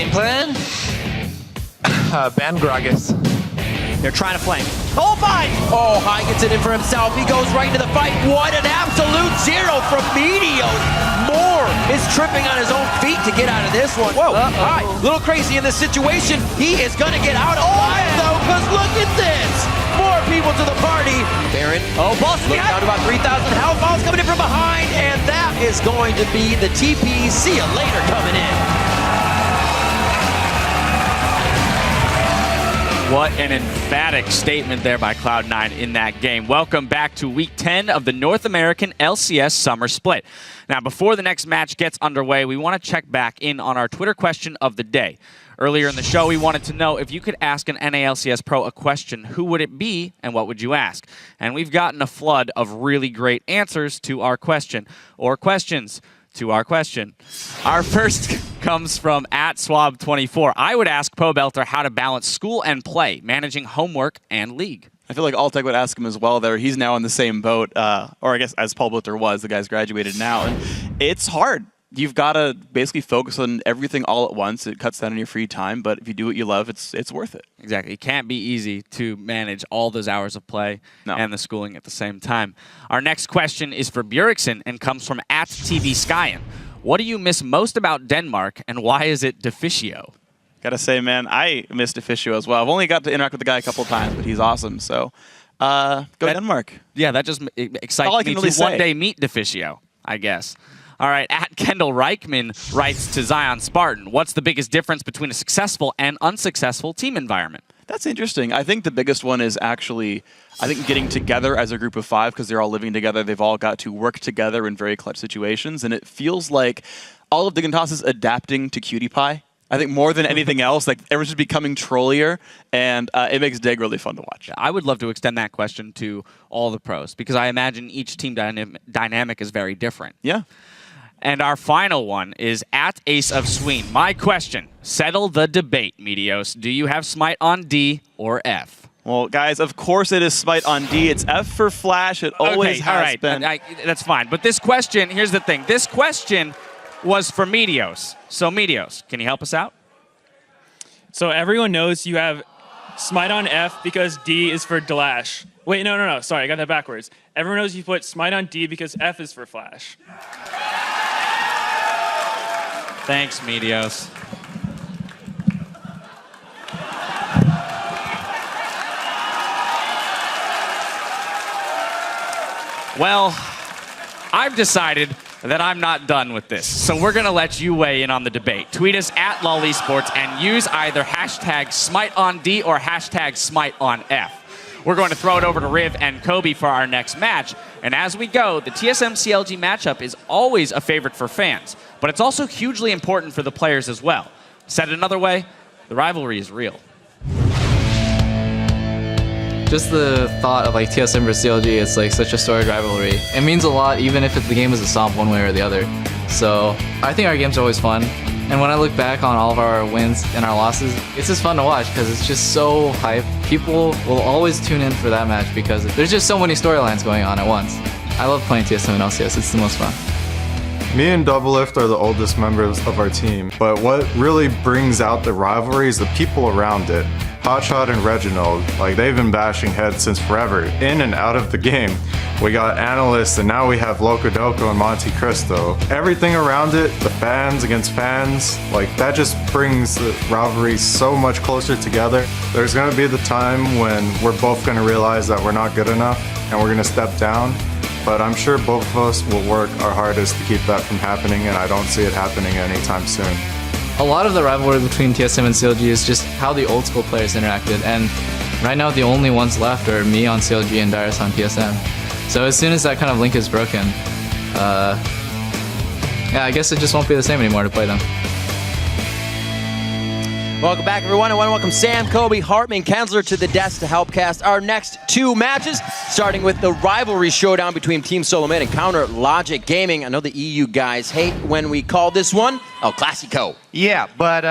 Game plan? Ban Gragas. They're trying to flank. Oh, fine! Oh, High gets it in for himself. He goes right into the fight. What an absolute zero from Meteos. Moore is tripping on his own feet to get out of this one. Whoa, High, a little crazy in this situation. He is going to get out alive, though, because look at this. More people to the party. Baron, Boss looking down to about 3,000 health. Ball's coming in from behind, and that is going to be the TP. See ya later coming in. What an emphatic statement there by Cloud9 in that game. Welcome back to Week 10 of the North American LCS Summer Split. Now, before the next match gets underway, we want to check back in on our Twitter question of the day. Earlier in the show, we wanted to know if you could ask an NA LCS pro a question, who would it be and what would you ask? And we've gotten a flood of really great answers to our question, or questions to our question. Our first comes from @Swab24. I would ask Pobelter how to balance school and play, managing homework and league. I feel like Altec would ask him as well there. He's now in the same boat, or I guess as Pobelter was, the guy's graduated now. And it's hard. You've got to basically focus on everything all at once. It cuts down on your free time, but if you do what you love, it's worth it. Exactly. It can't be easy to manage all those hours of play and the schooling at the same time. Our next question is for Bjergsen and comes from @TVSkyen. What do you miss most about Denmark, and why is it Deficio? Gotta say, man, I miss Deficio as well. I've only got to interact with the guy a couple times, but he's awesome. So, go Denmark. Yeah, that just excites me really to one day meet Deficio, I guess. All right, @Kendall Reichman writes to Zion Spartan, what's the biggest difference between a successful and unsuccessful team environment? That's interesting. I think the biggest one is actually, getting together as a group of 5 because they're all living together. They've all got to work together in very clutch situations, and it feels like all of Dignitas is adapting to Cutie Pie. I think more than anything else, like everyone's just becoming trollier, and it makes Dig really fun to watch. I would love to extend that question to all the pros because I imagine each team dynamic is very different. Yeah. And our final one is @AceOfSween. My question, settle the debate, Meteos. Do you have Smite on D or F? Well, guys, of course it is Smite on D. It's F for Flash. It always has been. That's fine. But this question, here's the thing. This question was for Meteos. So, Meteos, can you help us out? So everyone knows you have Smite on F because D is for Dlash. Wait, no. Sorry, I got that backwards. Everyone knows you put Smite on D because F is for Flash. Thanks, Meteos. Well, I've decided that I'm not done with this. So we're going to let you weigh in on the debate. Tweet us @LollySports and use either #SmiteOnD or #SmiteOnF. We're going to throw it over to Riv and Kobe for our next match. And as we go, the TSM CLG matchup is always a favorite for fans, but it's also hugely important for the players as well. Said another way, the rivalry is real. Just the thought of like TSM versus CLG, it's like such a storied rivalry. It means a lot even if the game is a stomp one way or the other. So I think our games are always fun. And when I look back on all of our wins and our losses, it's just fun to watch because it's just so hype. People will always tune in for that match because there's just so many storylines going on at once. I love playing TSM and LCS, it's the most fun. Me and Doublelift are the oldest members of our team, but what really brings out the rivalry is the people around it. Hotshot and Reginald, like they've been bashing heads since forever, in and out of the game. We got analysts and now we have Locodoco and Monte Cristo. Everything around it, the fans against fans, like that just brings the rivalry so much closer together. There's gonna be the time when we're both gonna realize that we're not good enough and we're gonna step down. But I'm sure both of us will work our hardest to keep that from happening, and I don't see it happening anytime soon. A lot of the rivalry between TSM and CLG is just how the old school players interacted, and right now the only ones left are me on CLG and Dyrus on TSM. So as soon as that kind of link is broken, yeah, I guess it just won't be the same anymore to play them. Welcome back, everyone. I want to welcome Sam, Kobe, Hartman, Kensler to the desk to help cast our next 2 matches, starting with the rivalry showdown between Team SoloMid and Counter Logic Gaming. I know the EU guys hate when we call this one El Clasico. Yeah, but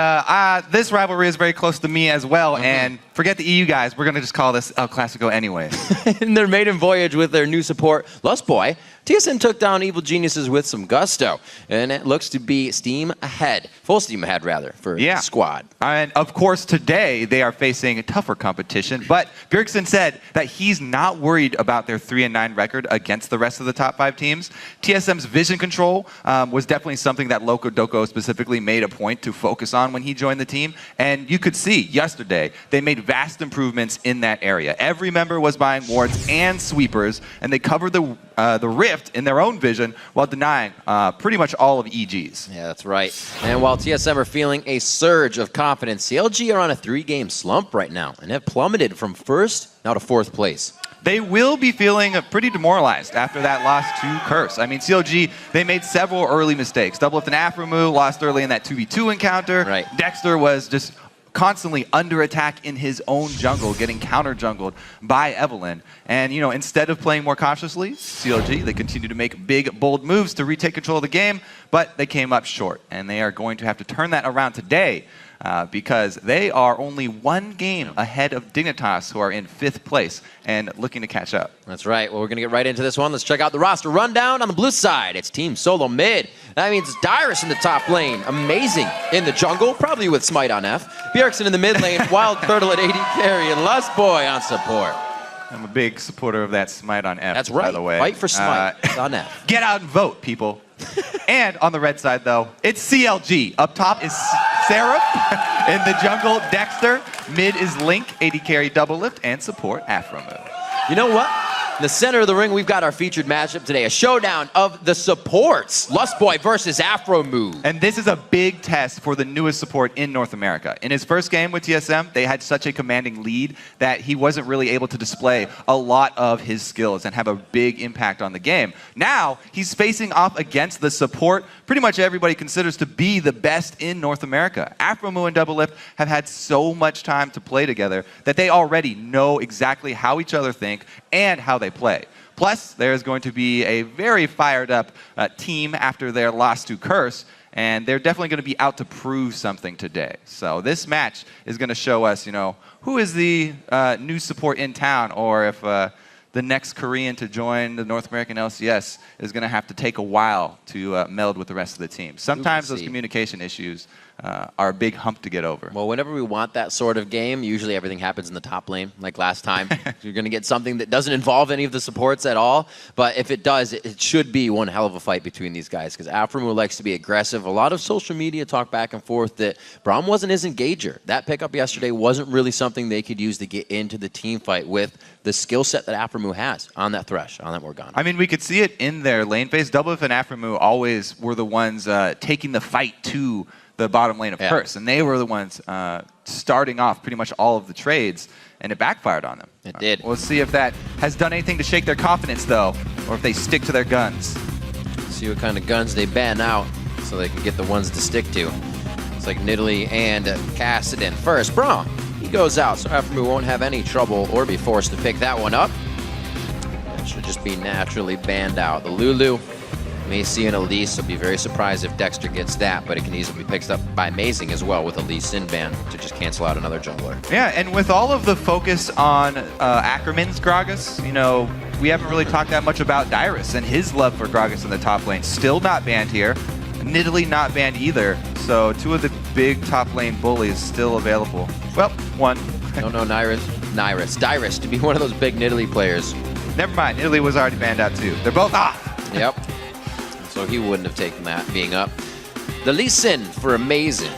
this rivalry is very close to me as well, and forget the EU guys. We're going to just call this El Clasico anyway. In their maiden voyage with their new support, Lustboy, TSM took down Evil Geniuses with some gusto, and it looks to be steam ahead. Full steam ahead, rather, for the squad. And of course, today they are facing a tougher competition, but Bjergsen said that he's not worried about their 3-9 record against the rest of the top 5 teams. TSM's vision control was definitely something that Loco Doco specifically made a point to focus on when he joined the team, and you could see yesterday they made vast improvements in that area. Every member was buying wards and sweepers, and they covered the rift in their own vision while denying pretty much all of EG's. Yeah, that's right. And while TSM are feeling a surge of confidence, CLG are on a 3-game slump right now and have plummeted from 1st now to 4th place. They will be feeling pretty demoralized after that loss to Curse. I mean, CLG, they made several early mistakes. Doublelift and Aphromoo lost early in that 2v2 encounter. Right. Dexter was just constantly under attack in his own jungle, getting counter jungled by Evelyn. And, you know, instead of playing more cautiously, CLG, they continue to make big, bold moves to retake control of the game, but they came up short. And they are going to have to turn that around today because they are only 1 game ahead of Dignitas, who are in 5th place and looking to catch up. That's right. Well, we're going to get right into this one. Let's check out the roster rundown. On the blue side, it's Team SoloMid. That means Dyrus in the top lane. Amazing in the jungle, probably with Smite on F. Bjergsen in the mid lane, WildTurtle at AD carry, and Lustboy on support. I'm a big supporter of that Smite on F, That's right. by the way. Fight for Smite. It's on F. Get out and vote, people. And on the red side, though, it's CLG. Up top is Seraph. In the jungle, Dexter. Mid is Link, AD carry, Doublelift, and support Aphromoo. You know what? In the center of the ring, we've got our featured matchup today, a showdown of the supports. Lustboy versus Aphromoo. And this is a big test for the newest support in North America. In his first game with TSM, they had such a commanding lead that he wasn't really able to display a lot of his skills and have a big impact on the game. Now, he's facing off against the support pretty much everybody considers to be the best in North America. Aphromoo and Doublelift have had so much time to play together that they already know exactly how each other think and how they play. Plus, there's going to be a very fired up team after their loss to Curse, and they're definitely going to be out to prove something today. So this match is going to show us, you know, who is the new support in town, or if the next Korean to join the North American LCS is going to have to take a while to meld with the rest of the team. Sometimes those communication issues are a big hump to get over. Well, whenever we want that sort of game, usually everything happens in the top lane, like last time. You're going to get something that doesn't involve any of the supports at all, but if it does, it should be one hell of a fight between these guys, because Aphromoo likes to be aggressive. A lot of social media talk back and forth that Braum wasn't his engager. That pickup yesterday wasn't really something they could use to get into the team fight with the skill set that Aphromoo has on that Thresh, on that Morgana. I mean, we could see it in their lane phase. Doublelift and Aphromoo always were the ones taking the fight to the bottom lane of Curse, and they were the ones starting off pretty much all of the trades, and it backfired on them. It did. We'll see if that has done anything to shake their confidence, though, or if they stick to their guns. See what kind of guns they ban out so they can get the ones to stick to. It's like Nidalee and Kassadin. First, Braum, he goes out, so Aphromoo won't have any trouble or be forced to pick that one up. That should just be naturally banned out. The Lulu may see an Elise, so be very surprised if Dexter gets that, but it can easily be picked up by Amazing as well with Elise in ban to just cancel out another jungler. Yeah, and with all of the focus on Ackerman's Gragas, you know, we haven't really talked that much about Dyrus and his love for Gragas in the top lane. Still not banned here. Nidalee not banned either, so 2 of the big top lane bullies still available. Well, 1. No, Dyrus to be one of those big Nidalee players. Never mind, Nidalee was already banned out too. They're both off. Yep. So he wouldn't have taken that being up. The Lee Sin for Amazing.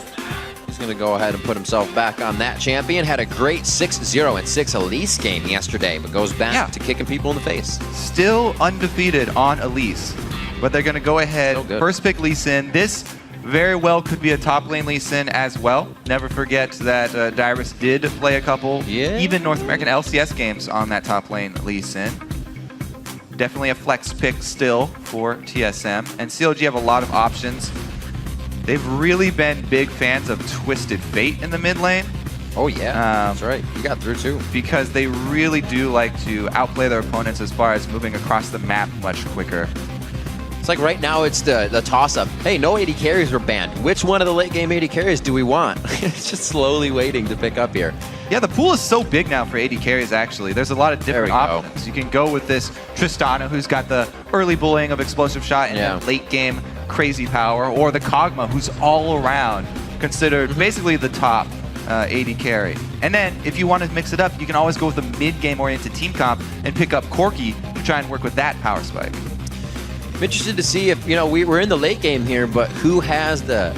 He's going to go ahead and put himself back on that champion. Had a great 6-0 and 6 Elise game yesterday, but goes back to kicking people in the face. Still undefeated on Elise, but they're going to go ahead, first pick Lee Sin. This very well could be a top lane Lee Sin as well. Never forget that Dyrus did play a couple, even North American LCS games on that top lane Lee Sin. Definitely a flex pick still for TSM. And CLG have a lot of options. They've really been big fans of Twisted Fate in the mid lane. Oh yeah, that's right. You got through too. Because they really do like to outplay their opponents as far as moving across the map much quicker. It's like right now it's the toss-up. Hey, no AD carries were banned. Which one of the late game AD carries do we want? It's just slowly waiting to pick up here. Yeah, the pool is so big now for AD carries, actually. There's a lot of different options. You can go with this Tristana, who's got the early bullying of explosive shot and then late game crazy power, or the Kog'Maw, who's all around considered basically the top AD carry. And then if you want to mix it up, you can always go with a mid-game oriented team comp and pick up Corki to try and work with that power spike. I'm interested to see if, we're in the late game here, but who has the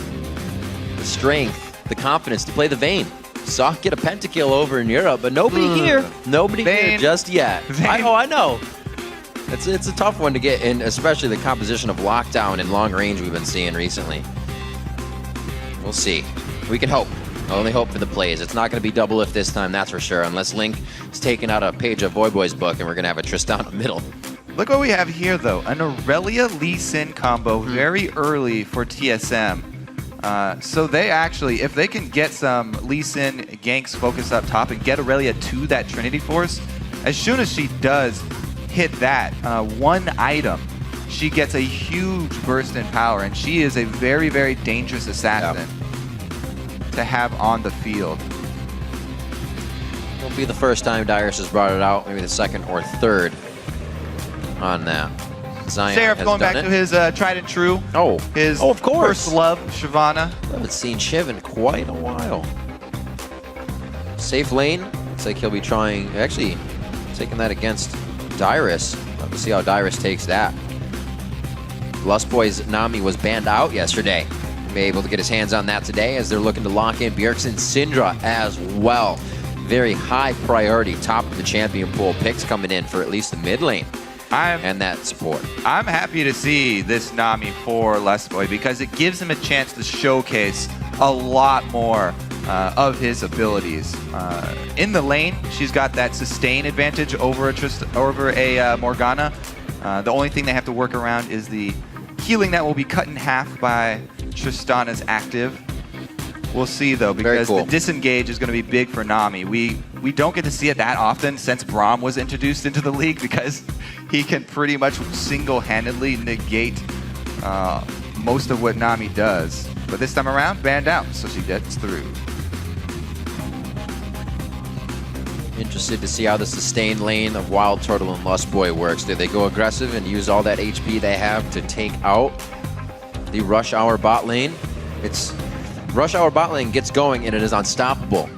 strength, the confidence to play the Vayne? Saw get a pentakill over in Europe, but nobody here. Nobody here just yet. I know. It's a tough one to get in, especially the composition of lockdown and long range we've been seeing recently. We'll see. We can hope. Only hope for the plays. It's not going to be Doublelift this time, that's for sure, unless Link is taking out a page of Voyboy's book and we're going to have a Tristana middle. Look what we have here, though. An Aurelia Lee Sin combo very early for TSM. So they actually, if they can get some Lee Sin ganks focus up top and get Aurelia to that Trinity Force, as soon as she does hit that one item, she gets a huge burst in power, and she is a very, very dangerous assassin to have on the field. Won't be the first time Dyrus has brought it out, maybe the second or third on that. Zion Seraph going back to his tried and true. His of course. first love, Shyvana. Haven't seen Shiv in quite a while. Safe lane. Looks like he'll be trying, actually taking that against Dyrus. Let's see how Dyrus takes that. Lustboy's Nami was banned out yesterday. Be able to get his hands on that today as they're looking to lock in Bjergsen Syndra as well. Very high priority, top of the champion pool picks coming in for at least the mid lane. And that support. I'm happy to see this Nami for Lustboy because it gives him a chance to showcase a lot more of his abilities. In the lane, she's got that sustain advantage over a Morgana. The only thing they have to work around is the healing that will be cut in half by Tristana's active. We'll see, though, because the disengage is going to be big for Nami. We don't get to see it that often since Braum was introduced into the league because he can pretty much single-handedly negate most of what Nami does. But this time around, banned out, so she gets through. Interested to see how the sustained lane of WildTurtle and Lustboy works. Do they go aggressive and use all that HP they have to take out the Rush Hour bot lane? Rush Hour bot lane gets going and it is unstoppable.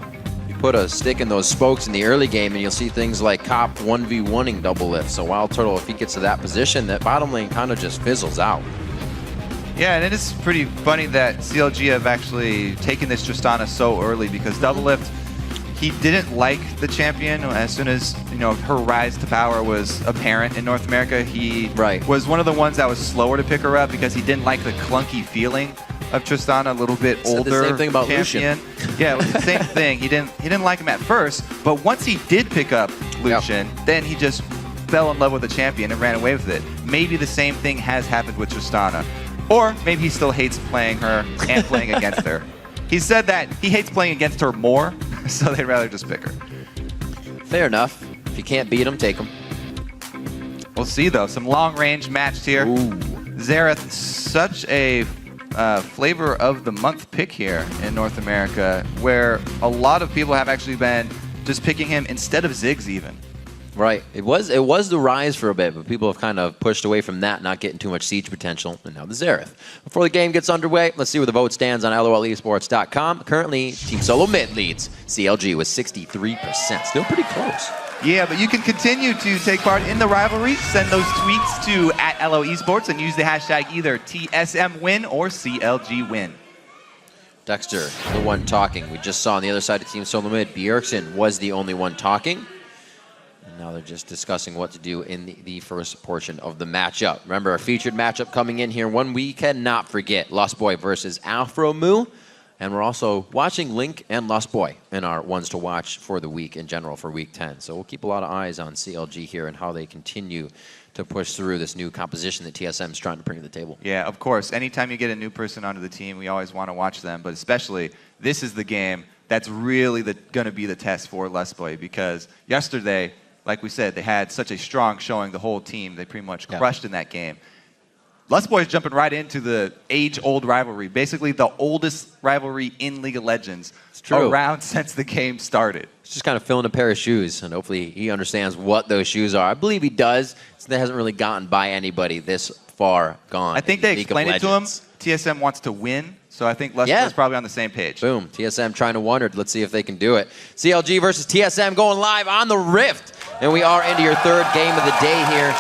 You put a stick in those spokes in the early game and you'll see things like Cop 1v1ing Doublelift. So WildTurtle, if he gets to that position, that bottom lane kind of just fizzles out. Yeah, and it is pretty funny that CLG have actually taken this Tristana so early because Doublelift, he didn't like the champion. As soon as her rise to power was apparent in North America, he was one of the ones that was slower to pick her up because he didn't like the clunky feeling of Tristana, a little bit older the same thing about champion. Lucian. Yeah, it was the same thing. He didn't like him at first, but once he did pick up Lucian, then he just fell in love with the champion and ran away with it. Maybe the same thing has happened with Tristana, or maybe he still hates playing her and playing against her. He said that he hates playing against her more, so they'd rather just pick her. Fair enough. If you can't beat him, take him. We'll see, though. Some long-range match here. Xerath, such a flavor of the month pick here in North America, where a lot of people have actually been just picking him instead of Ziggs even. Right. It was the rise for a bit, but people have kind of pushed away from that, not getting too much siege potential, and now the Xerath. Before the game gets underway, let's see where the vote stands on LOLesports.com. Currently, Team SoloMid leads CLG with 63%. Still pretty close. Yeah, but you can continue to take part in the rivalry. Send those tweets to @LOEsports and use the hashtag either TSMWin or CLGWin. Dexter, the one talking. We just saw on the other side of Team SoloMid, Bjergsen was the only one talking. And now they're just discussing what to do in the first portion of the matchup. Remember, a featured matchup coming in here, one we cannot forget. Lustboy versus Aphromoo. And we're also watching Link and Lustboy in our ones to watch for the week in general for week 10. So we'll keep a lot of eyes on CLG here and how they continue to push through this new composition that TSM is trying to bring to the table. Yeah, of course. Anytime you get a new person onto the team, we always want to watch them. But especially, this is the game that's really going to be the test for Lustboy, because yesterday, like we said, they had such a strong showing, the whole team. They pretty much crushed in that game. Lustboy's jumping right into the age-old rivalry, basically the oldest rivalry in League of Legends around since the game started. It's just kind of filling a pair of shoes, and hopefully he understands what those shoes are. I believe he does. So that hasn't really gotten by anybody this far gone. I think they explained it to him. TSM wants to win, so I think Lustboy's probably on the same page. Boom. TSM trying to wonder. Let's see if they can do it. CLG versus TSM going live on the Rift. And we are into your third game of the day here.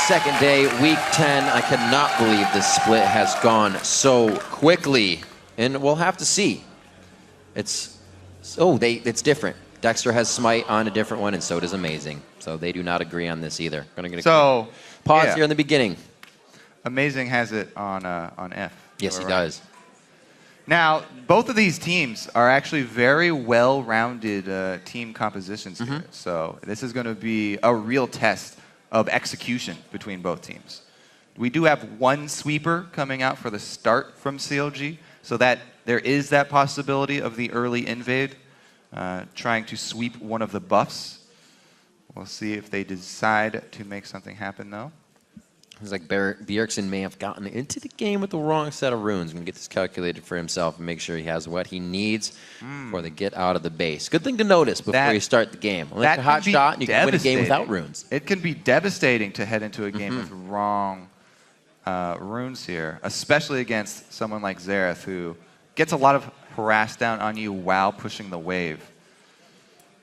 Second day, week 10. I cannot believe this split has gone so quickly. And we'll have to see. It's different. Dexter has Smite on a different one, and so does Amazing. So they do not agree on this either. We're going to pause here in the beginning. Amazing has it on F. Yes, he does. Now, both of these teams are actually very well-rounded team compositions here. So this is going to be a real test of execution between both teams. We do have one sweeper coming out for the start from CLG, so that there is that possibility of the early invade, trying to sweep one of the buffs. We'll see if they decide to make something happen, though. It's like Bjergsen may have gotten into the game with the wrong set of runes. Going to get this calculated for himself and make sure he has what he needs for the get out of the base. Good thing to notice before you start the game. Like a hot shot, and you can win a game without runes. It can be devastating to head into a game with wrong runes here, especially against someone like Seraph, who gets a lot of harass down on you while pushing the wave.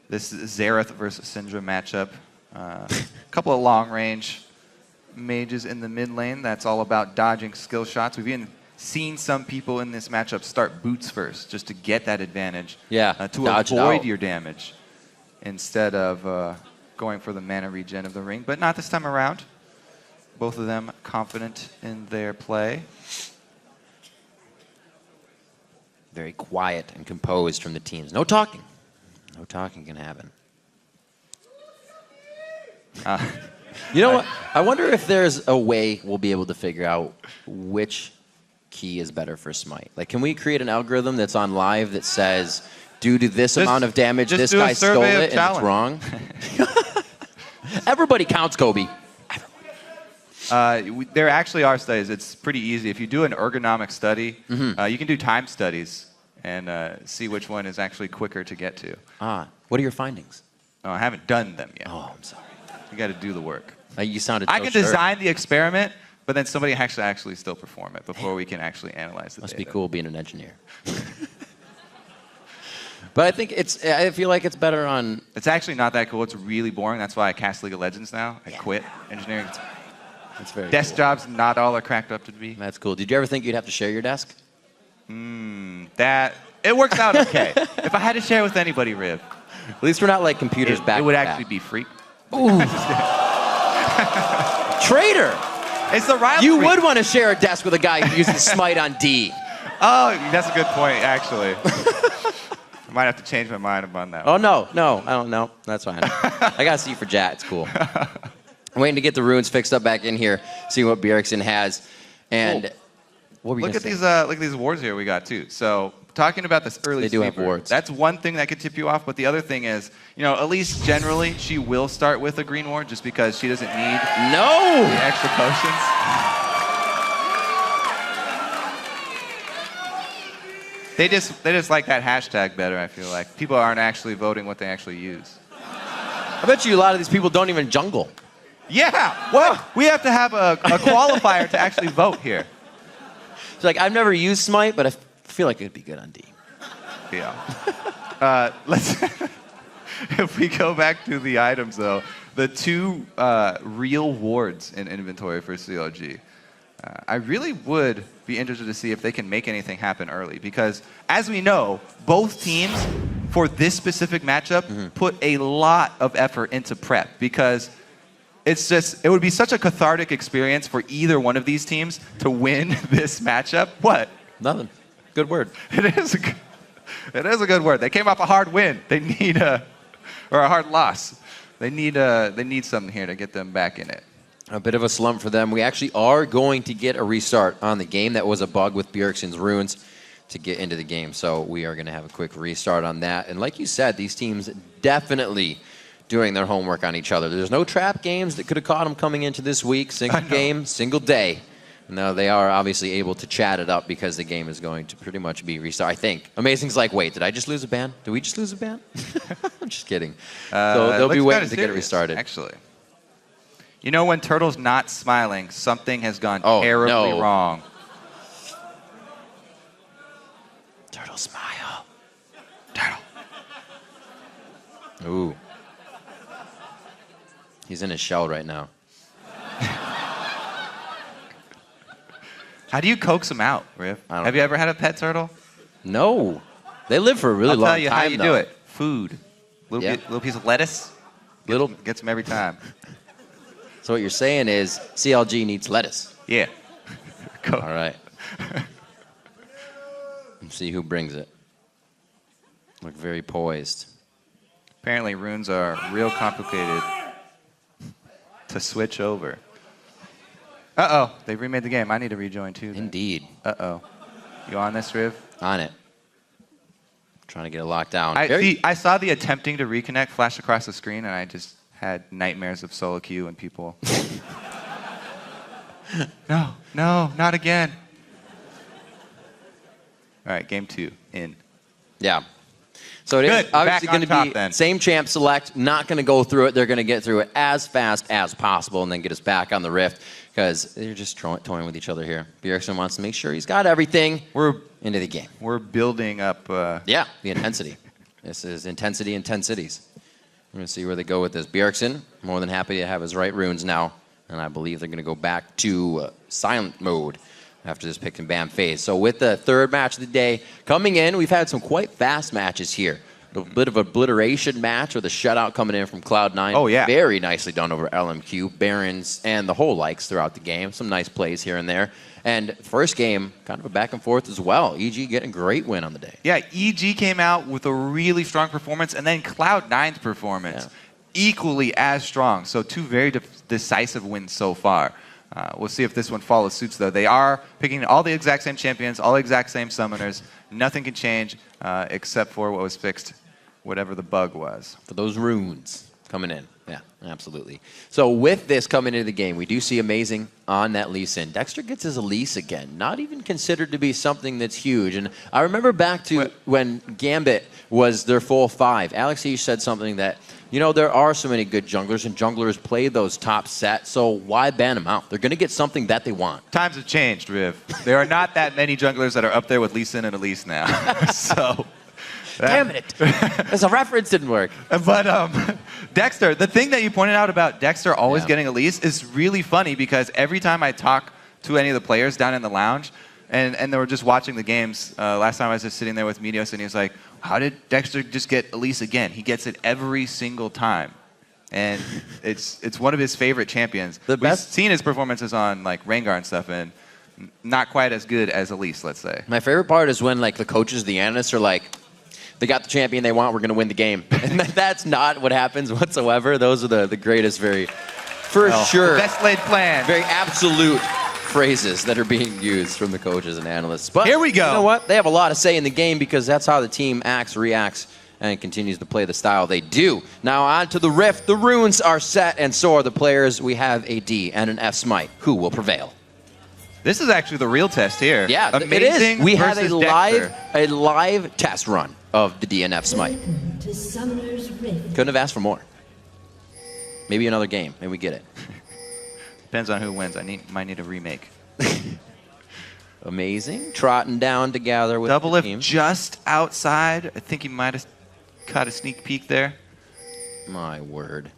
This is Seraph versus Syndra matchup. A couple of long-range mages in the mid lane. That's all about dodging skill shots. We've even seen some people in this matchup start boots first just to get that advantage. To avoid your damage instead of going for the mana regen of the ring. But not this time around. Both of them confident in their play. Very quiet and composed from the teams. No talking. No talking can happen. You know what? I wonder if there's a way we'll be able to figure out which key is better for Smite. Like, can we create an algorithm that's on live that says, due to this amount of damage, this guy stole it and it's wrong? Everybody counts, Kobe. There actually are studies. It's pretty easy. If you do an ergonomic study, you can do time studies and see which one is actually quicker to get to. What are your findings? Oh, I haven't done them yet. Oh, I'm sorry. You got to do the work. You sounded I can design the experiment, but then somebody has to actually still perform it before we can actually analyze the data. Must be cool being an engineer. But I think I feel like it's better on... It's actually not that cool. It's really boring. That's why I cast League of Legends now. I quit engineering. That's very Desk cool. jobs, not all are cracked up to be. That's cool. Did you ever think you'd have to share your desk? It works out okay. If I had to share with anybody, Riv. At least we're not like computers back. It would actually be free. Ooh. Traitor! It's the rivalry. You would want to share a desk with a guy who uses Smite on D. Oh, that's a good point, actually. I might have to change my mind about that. Oh, no. I don't know. That's fine. I got to see for Jat. It's cool. I'm waiting to get the runes fixed up back in here, see what Bjergsen has. And what were you look at these wards here we got, too. So talking about this early They do have sweeper, wards. that's one thing that could tip you off. But the other thing is, at least generally, she will start with a green ward just because she doesn't need the extra potions. They just like that hashtag better, I feel like. People aren't actually voting what they actually use. I bet you a lot of these people don't even jungle. Yeah, well, we have to have a qualifier to actually vote here. It's like, I've never used Smite, but I feel like it'd be good on D. Yeah. If we go back to the items, though, the two real wards in inventory for CLG, I really would be interested to see if they can make anything happen early. Because, as we know, both teams, for this specific matchup, put a lot of effort into prep. Because it would be such a cathartic experience for either one of these teams to win this matchup. What? Nothing. Good word. It is a good word. They came off a hard win. They need a hard loss. They need something here to get them back in it. A bit of a slump for them. We actually are going to get a restart on the game. That was a bug with Bjergsen's runes to get into the game. So we are going to have a quick restart on that. And like you said, these teams definitely doing their homework on each other. There's no trap games that could have caught them coming into this week. Single game, single day. Now, they are obviously able to chat it up because the game is going to pretty much be restarted. I think. Amazing's like, wait, did I just lose a ban? Did we just lose a ban? I'm just kidding. So they'll be waiting to get it restarted. Actually. You know, when Turtle's not smiling, something has gone terribly wrong. Turtle smile. Turtle. Ooh. He's in his shell right now. How do you coax them out, Riv? Have you ever had a pet turtle? No. They live for a really long time, I'll tell you how you do it. Food. Little piece of lettuce. Gets them every time. So what you're saying is CLG needs lettuce. Yeah. All right. Let's see who brings it. Look very poised. Apparently runes are real complicated to switch over. Uh-oh, they remade the game. I need to rejoin too. Then. Indeed. Uh-oh. You on this, Riv? On it. Trying to get it locked down. I saw the attempting to reconnect flash across the screen, and I just had nightmares of solo queue and people. No, not again. All right, game 2, in. Yeah. So it is obviously going to be same champ select, not going to go through it. They're going to get through it as fast as possible and then get us back on the Rift because they're just toying with each other here. Bjergsen wants to make sure he's got everything into the game. We're building up. Yeah, the intensity. This is intensity, intensities. We're going to see where they go with this. Bjergsen, more than happy to have his right runes now, and I believe they're going to go back to silent mode after this pick and ban phase. So with the third match of the day coming in, we've had some quite fast matches here. A bit of obliteration match with a shutout coming in from Cloud9. Oh, yeah. Very nicely done over LMQ, Barons, and the whole likes throughout the game. Some nice plays here and there. And first game, kind of a back and forth as well. EG getting a great win on the day. Yeah, EG came out with a really strong performance, and then Cloud9's performance equally as strong. So 2 very decisive wins so far. We'll see if this one follows suits, though. They are picking all the exact same champions, all the exact same summoners. Nothing can change except for what was fixed, whatever the bug was. For those runes coming in. Yeah, absolutely. So with this coming into the game, we do see Amazing on that Lee Sin. Dexter gets his Elise again. Not even considered to be something that's huge. And I remember back to when Gambit was their full 5. Alex Each said something that, you know, there are so many good junglers, and junglers play those top sets, so why ban them out? They're going to get something that they want. Times have changed, Riv. There are not that many junglers that are up there with Lee Sin and Elise now. So... Damn it. As a reference didn't work. But Dexter, the thing that you pointed out about Dexter always getting Elise is really funny because every time I talk to any of the players down in the lounge, and they were just watching the games, last time I was just sitting there with Medios and he was like, how did Dexter just get Elise again? He gets it every single time. And it's one of his favorite champions. We've seen his performances on like Rengar and stuff, and not quite as good as Elise, let's say. My favorite part is when like the coaches, the analysts are like, they got the champion they want, we're going to win the game. And that's not what happens whatsoever. Those are the greatest, for sure. The best laid plan. Very absolute phrases that are being used from the coaches and analysts. But here we go. You know what? They have a lot to say in the game because that's how the team acts, reacts, and continues to play the style they do. Now on to the Rift. The runes are set, and so are the players. We have a D and an F Smite. Who will prevail? This is actually the real test here. Yeah, Amazing it is. We had versus a live test run of the DNF Smite. Couldn't have asked for more. Maybe another game, and we get it. Depends on who wins. Might need a remake. Amazing. Trotting down together with Doublelift the team. Just outside. I think he might have caught a sneak peek there. My word.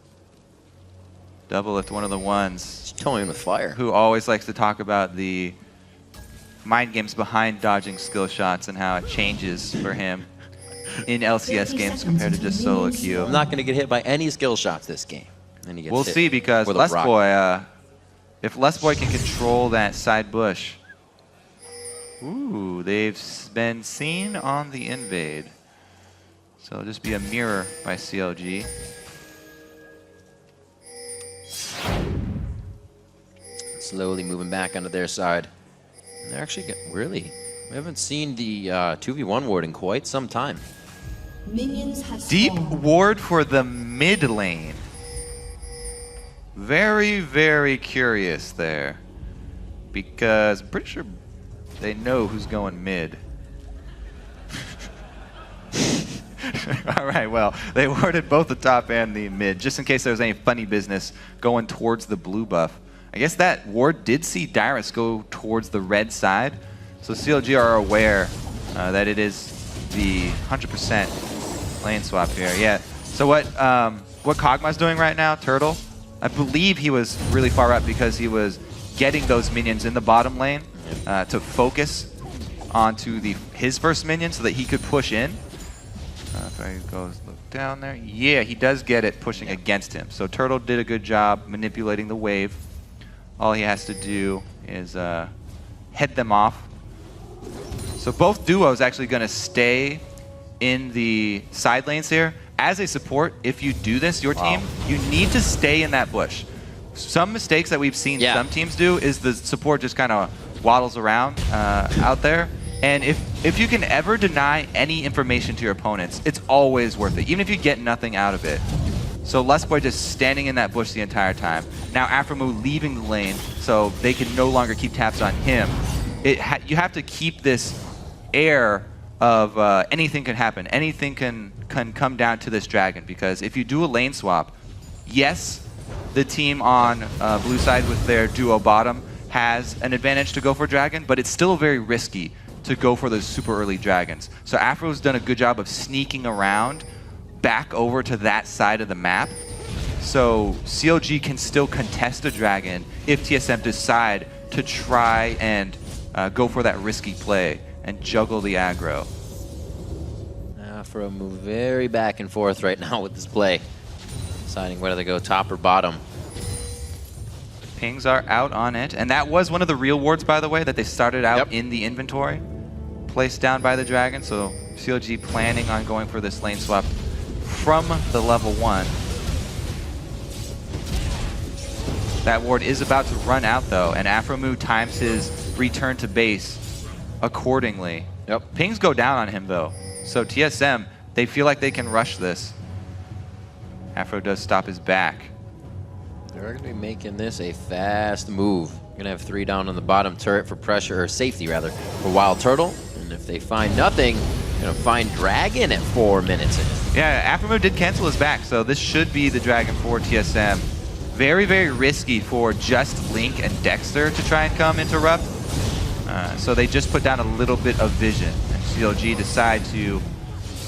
Doublelift, one of the ones. He's toying with fire. Who always likes to talk about the mind games behind dodging skill shots and how it changes for him in LCS games compared to just solo queue. I'm not going to get hit by any skill shots this game. And he gets we'll hit see because Lustboy, if Lustboy can control that side bush. Ooh, they've been seen on the invade. So it'll just be a mirror by CLG. Slowly moving back onto their side. And they're actually we haven't seen the 2v1 ward in quite some time. Deep ward for the mid lane. Very, very curious there. Because I'm pretty sure they know who's going mid. All right, well, they warded both the top and the mid, just in case there was any funny business going towards the blue buff. I guess that ward did see Dyrus go towards the red side, so CLG are aware that it is the 100% lane swap here. Yeah. So what Kog'Maw's doing right now, Turtle, I believe he was really far up because he was getting those minions in the bottom lane to focus onto his first minion so that he could push in. If I go look down there, yeah, he does get it pushing against him. So Turtle did a good job manipulating the wave. All he has to do is head them off. So both duos actually going to stay in the side lanes here. As a support, if you do this, your team, you need to stay in that bush. Some mistakes that we've seen some teams do is the support just kind of waddles around out there. And if you can ever deny any information to your opponents, it's always worth it, even if you get nothing out of it. So Lustboy just standing in that bush the entire time. Now Aphromoo leaving the lane, so they can no longer keep taps on him. You have to keep this air of anything can happen. Anything can come down to this dragon, because if you do a lane swap, yes, the team on blue side with their duo bottom has an advantage to go for dragon, but it's still very risky to go for those super early dragons. So Aphro's done a good job of sneaking around back over to that side of the map. So CLG can still contest a dragon if TSM decide to try and go for that risky play and juggle the aggro. Aphromoo very back and forth right now with this play, deciding whether to go top or bottom. Pings are out on it, and that was one of the real wards, by the way, that they started out in the inventory, placed down by the dragon. So CLG planning on going for this lane swap from the level 1. That ward is about to run out though, and Aphromoo times his return to base accordingly. Pings go down on him though, so TSM, they feel like they can rush this. Aphro does stop his back. They're going to be making this a fast move. Going to have 3 down on the bottom turret for pressure, or safety rather, for WildTurtle. And if they find nothing, going to find Dragon at 4 minutes in. Yeah, Aphromoo did cancel his back, so this should be the Dragon for TSM. Very, very risky for just Link and Dexter to try and come interrupt. So they just put down a little bit of vision. And CLG decide to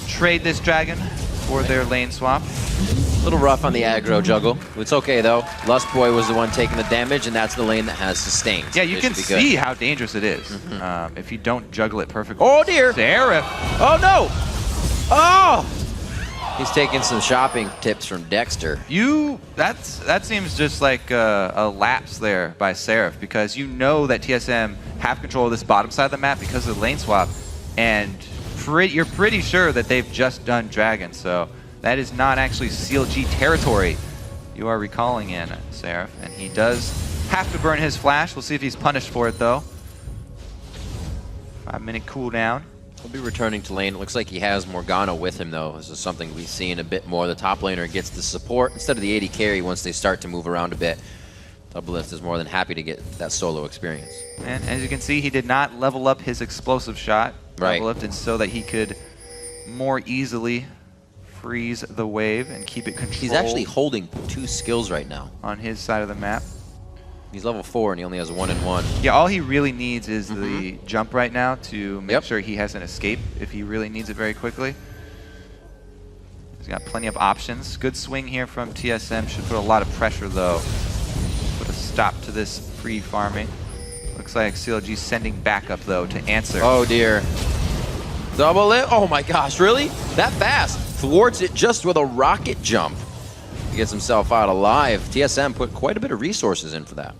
trade this Dragon for their lane swap. A little rough on the aggro juggle. It's okay though. Lustboy was the one taking the damage, and that's the lane that has sustained. Yeah, you can see how dangerous it is if you don't juggle it perfectly. Oh dear! Seraph! Oh no! Oh! He's taking some shopping tips from Dexter. That seems just like a lapse there by Seraph, because you know that TSM have control of this bottom side of the map because of the lane swap, and you're pretty sure that they've just done Dragon, so that is not actually CLG territory you are recalling in, Seraph. And he does have to burn his flash. We'll see if he's punished for it though. 5-minute cooldown. He'll be returning to lane. It looks like he has Morgana with him though. This is something we've seen a bit more. The top laner gets the support instead of the AD carry once they start to move around a bit. Doublelift is more than happy to get that solo experience. And as you can see, he did not level up his explosive shot, Doublelift, and so that he could more easily freeze the wave and keep it controlled. He's actually holding 2 skills right now on his side of the map. He's level 4 and he only has 1 and 1. Yeah, all he really needs is the jump right now to make sure he has an escape if he really needs it very quickly. He's got plenty of options. Good swing here from TSM. Should put a lot of pressure though. Put a stop to this free farming. Looks like CLG sending backup though to answer. Oh dear. Doublelift. Oh my gosh, really? That fast? Thwarts it just with a rocket jump. He gets himself out alive. TSM put quite a bit of resources in for that.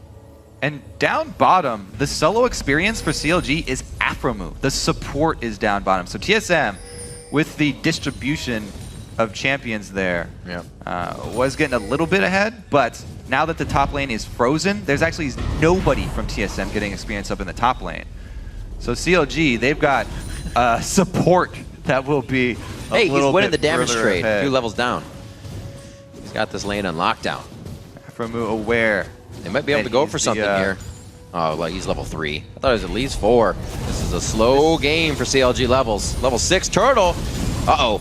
And down bottom, the solo experience for CLG is Aphromoo. The support is down bottom. So TSM, with the distribution of champions there, was getting a little bit ahead, but now that the top lane is frozen, there's actually nobody from TSM getting experience up in the top lane. So CLG, they've got support that will be a Hey, he's little winning the bit damage further trade. ahead. 2 levels down. He's got this lane on lockdown. Aphromoo aware. They might be able And to go he's for the, something here. Oh, like he's level 3. I thought it was at least 4. This is a slow game for CLG levels. Level 6 turtle. Uh-oh.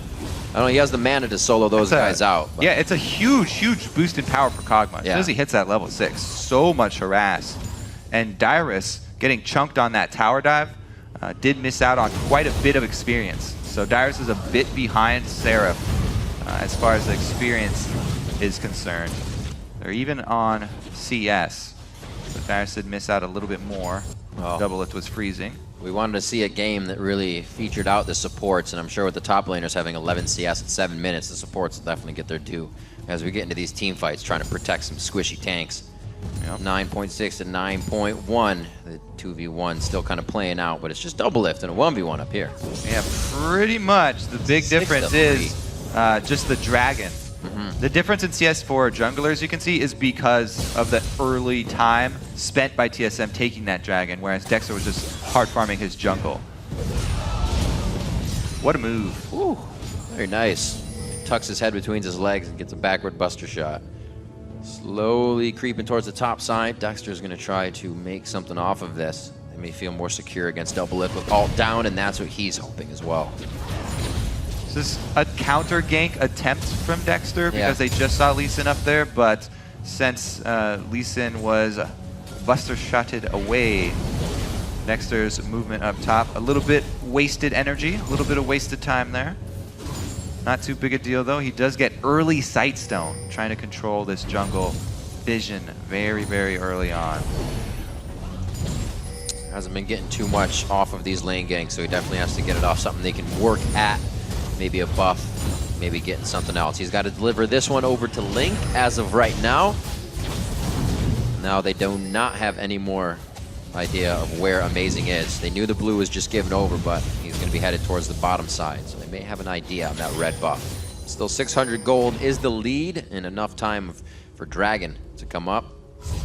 I don't know, he has the mana to solo those guys out. But. Yeah, it's a huge boost in power for Kog'Maw. As soon as he hits that level 6, so much harass. And Dyrus, getting chunked on that tower dive, did miss out on quite a bit of experience. So Dyrus is a bit behind Seraph as far as the experience is concerned. They're even on CS. So Dyrus did miss out a little bit more. Doublelift was freezing. We wanted to see a game that really featured out the supports, and I'm sure with the top laners having 11 CS at 7 minutes, the supports will definitely get their due as we get into these team fights, trying to protect some squishy tanks. 9.6 to 9.1. The 2v1 still kind of playing out, but it's just Doublelift and a 1v1 up here. Yeah, pretty much. The big difference is just the dragon. The difference in CS for junglers, you can see, is because of the early time spent by TSM taking that dragon, whereas Dexter was just hard farming his jungle. What a move. Ooh, very nice. Tucks his head between his legs and gets a backward buster shot. Slowly creeping towards the top side. Dexter's going to try to make something off of this. They may feel more secure against Doublelift with ult down, and that's what he's hoping as well. This is a counter gank attempt from Dexter because they just saw Lee Sin up there, but since Lee Sin was buster shotted away, Dexter's movement up top, a little bit wasted energy, a little bit of wasted time there. Not too big a deal though. He does get early Sightstone, trying to control this jungle vision very early on. Hasn't been getting too much off of these lane ganks, so he definitely has to get it off something they can work at. Maybe a buff, maybe getting something else. He's got to deliver this one over to Link as of right now. Now they do not have any more idea of where Amazing is. They knew the blue was just given over, but he's going to be headed towards the bottom side, so they may have an idea on that red buff. Still 600 gold is the lead, and enough time for Dragon to come up.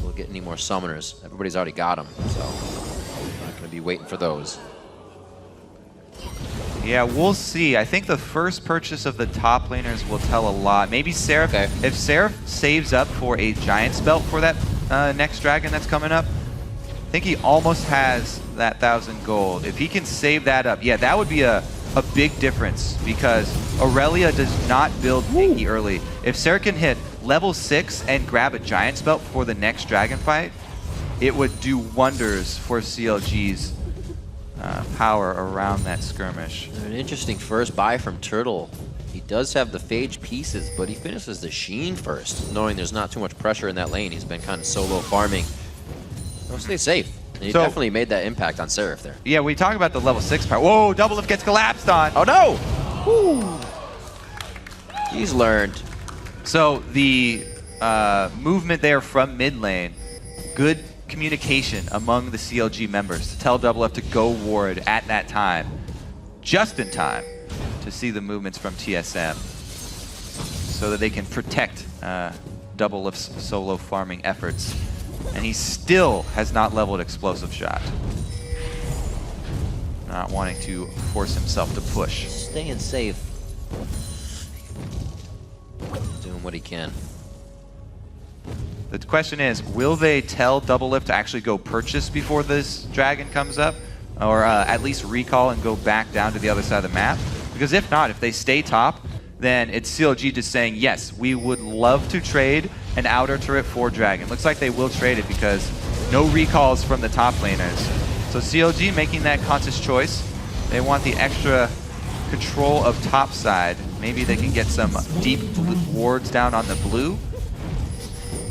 We'll get any more summoners. Everybody's already got them, so not going to be waiting for those. Yeah, we'll see. I think the first purchase of the top laners will tell a lot. Maybe Seraph, if Seraph saves up for a Giant's Belt for that next dragon that's coming up, I think he almost has that 1,000 gold. If he can save that up, yeah, that would be a big difference because Aurelia does not build tanky early. If Seraph can hit level 6 and grab a Giant's Belt for the next dragon fight, it would do wonders for CLG's power around that skirmish. An interesting first buy from Turtle. He does have the Phage pieces, but he finishes the Shin first, knowing there's not too much pressure in that lane. He's been kind of solo farming. Well, stay safe. And he definitely made that impact on Seraph there. Yeah, we talk about the level 6 power. Whoa, Doublelift gets collapsed on. Oh no! Woo. He's learned. So the movement there from mid lane, good communication among the CLG members to tell Doublelift to go ward at that time, just in time to see the movements from TSM so that they can protect Doublelift's solo farming efforts. And he still has not leveled Explosive Shot. Not wanting to force himself to push. Staying safe. Doing what he can. The question is, will they tell Doublelift to actually go purchase before this dragon comes up? Or at least recall and go back down to the other side of the map? Because if not, if they stay top, then it's CLG just saying, yes, we would love to trade an outer turret for dragon. Looks like they will trade it because no recalls from the top laners. So CLG making that conscious choice. They want the extra control of top side. Maybe they can get some deep wards down on the blue.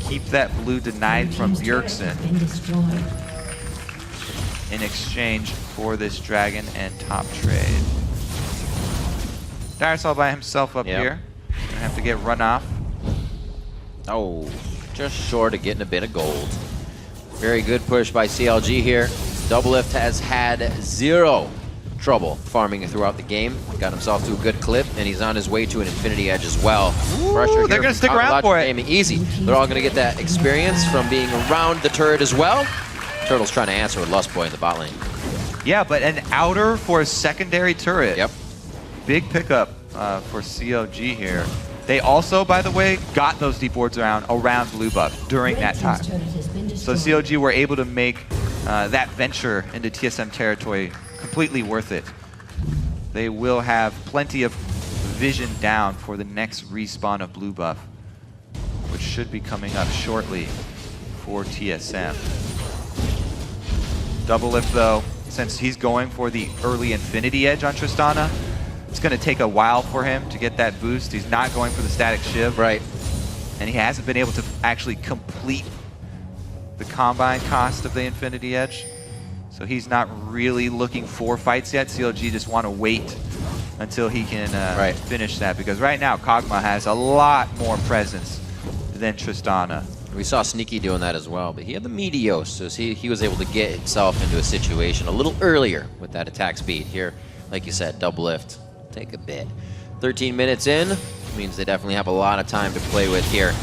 Keep that blue denied from Bjergsen in exchange for this dragon and top trade. Dyrus all by himself up here. Gonna have to get run off. Oh, just short of getting a bit of gold. Very good push by CLG here. Doublelift has had zero trouble farming throughout the game. Got himself to a good clip, and he's on his way to an Infinity Edge as well. Ooh, they're going to stick around for it. Easy. They're all going to get that experience from being around the turret as well. Turtle's trying to answer with Lustboy in the bot lane. Yeah, but an outer for a secondary turret. Yep. big pickup for CLG here. They also, by the way, got those deep wards around blue buff during that time. So CLG were able to make that venture into TSM territory completely worth it. They will have plenty of vision down for the next respawn of blue buff, which should be coming up shortly for TSM. Doublelift though, since he's going for the early Infinity Edge on Tristana, it's going to take a while for him to get that boost. He's not going for the static shiv. Right. And he hasn't been able to actually complete the combine cost of the Infinity Edge. So he's not really looking for fights yet. CLG just want to wait until he can finish that, because right now Kog'Maw has a lot more presence than Tristana. We saw Sneaky doing that as well, but he had the Meteos, so he was able to get himself into a situation a little earlier with that attack speed. Here, like you said, Doublelift, take a bit. 13 minutes in, means they definitely have a lot of time to play with here.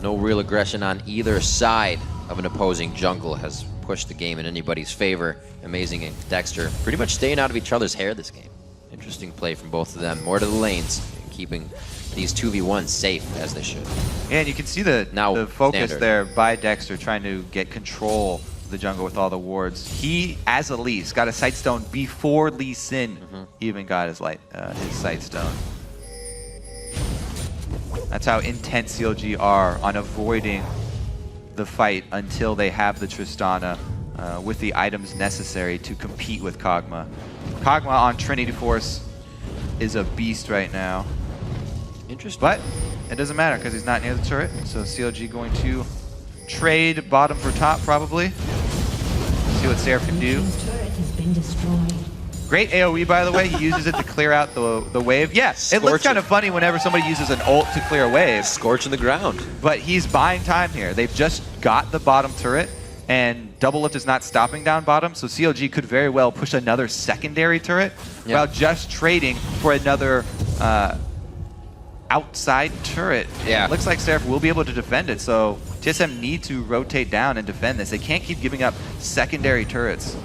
No real aggression on either side of an opposing jungle has pushed the game in anybody's favor. Amazing and Dexter pretty much staying out of each other's hair this game. Interesting play from both of them. More to the lanes, keeping these 2v1s safe as they should. Yeah, and you can see the focus there by Dexter trying to get control of the jungle with all the wards. He, as a Leaf, got a sight stone before Lee Sin even got his sight stone. That's how intense CLG are on avoiding the fight until they have the Tristana with the items necessary to compete with Kog'Maw. Kog'Maw on Trinity Force is a beast right now. Interesting. But it doesn't matter because he's not near the turret. So CLG going to trade bottom for top probably. See what Seraph can do. Great AoE, by the way. He uses it to clear out the wave. Yes, it looks kind of funny whenever somebody uses an ult to clear a wave. Scorching the ground. But he's buying time here. They've just got the bottom turret, and Doublelift is not stopping down bottom, so CLG could very well push another secondary turret while just trading for another outside turret. Yeah. It looks like Seraph will be able to defend it, so TSM need to rotate down and defend this. They can't keep giving up secondary turrets.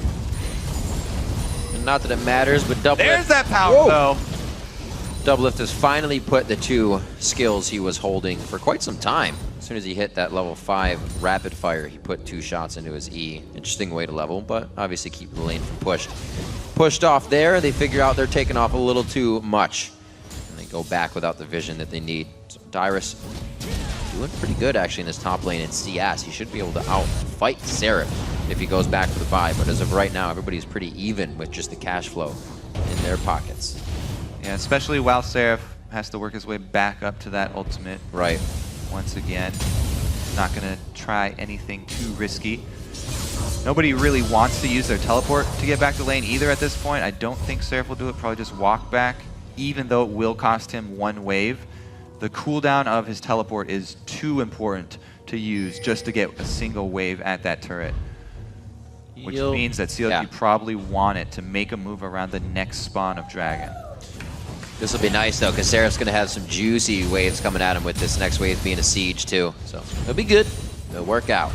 Not that it matters, but Doublelift. There's that power, though. Doublelift has finally put the two skills he was holding for quite some time. As soon as he hit that level 5 rapid fire, he put 2 shots into his E. Interesting way to level, but obviously keep the lane from pushed off there. They figure out they're taking off a little too much, and they go back without the vision that they need. So Dyrus doing pretty good actually in this top lane in CS. He should be able to outfight Seraph if he goes back for the buy, but as of right now, everybody's pretty even with just the cash flow in their pockets. Yeah, especially while Seraph has to work his way back up to that ultimate. Right. Once again, not gonna try anything too risky. Nobody really wants to use their teleport to get back to lane either at this point. I don't think Seraph will do it, probably just walk back, even though it will cost him 1 wave. The cooldown of his teleport is too important to use just to get a single wave at that turret. Which means that CLG probably want it to make a move around the next spawn of Dragon. This will be nice though, because Seraph's going to have some juicy waves coming at him with this next wave being a siege too. So it'll be good. It'll work out.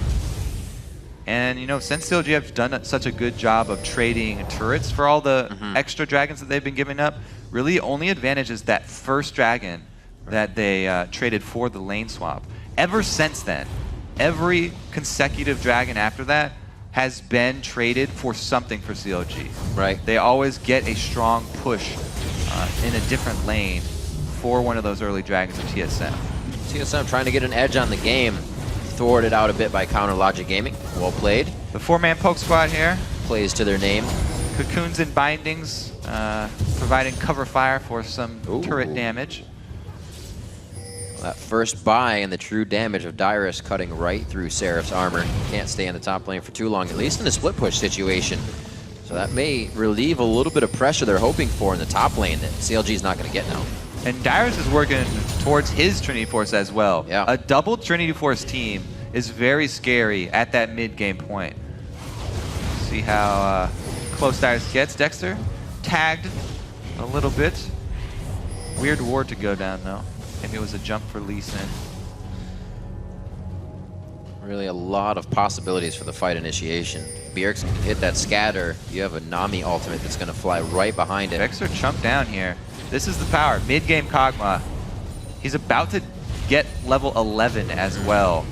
And you know, since CLG have done such a good job of trading turrets for all the extra dragons that they've been giving up, really only advantage is that first dragon that they traded for the lane swap. Ever since then, every consecutive dragon after that has been traded for something for CLG. Right. They always get a strong push in a different lane for one of those early dragons of TSM. TSM trying to get an edge on the game. Thwarted out a bit by Counter Logic Gaming. Well played. The 4-man poke squad here. Plays to their name. Cocoons and bindings, providing cover fire for some turret damage. That first buy and the true damage of Dyrus cutting right through Seraph's armor. Can't stay in the top lane for too long, at least in a split push situation. So that may relieve a little bit of pressure they're hoping for in the top lane that CLG is not going to get now. And Dyrus is working towards his Trinity Force as well. Yeah. A double Trinity Force team is very scary at that mid-game point. See how close Dyrus gets. Dexter tagged a little bit. Weird ward to go down though. Maybe it was a jump for Lee Sin. Really a lot of possibilities for the fight initiation. Bjergsen can hit that scatter. You have a Nami ultimate that's going to fly right behind it. Dexter chunked down here. This is the power. Mid-game Kog'Maw. He's about to get level 11 as well.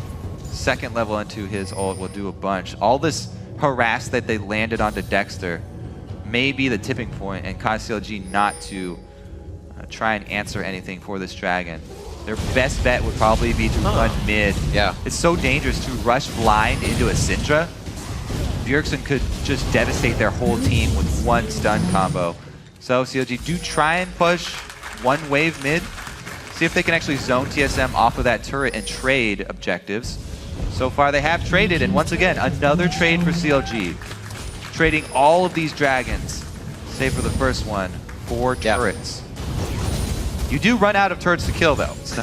Second level into his ult will do a bunch. All this harass that they landed onto Dexter may be the tipping point and cause CLG not to try and answer anything for this dragon. Their best bet would probably be to run mid. Yeah. It's so dangerous to rush blind into a Syndra. Bjergsen could just devastate their whole team with one stun combo. So CLG do try and push one wave mid. See if they can actually zone TSM off of that turret and trade objectives. So far they have traded, and once again, another trade for CLG. Trading all of these dragons, save for the first one, for turrets. You do run out of turrets to kill though. So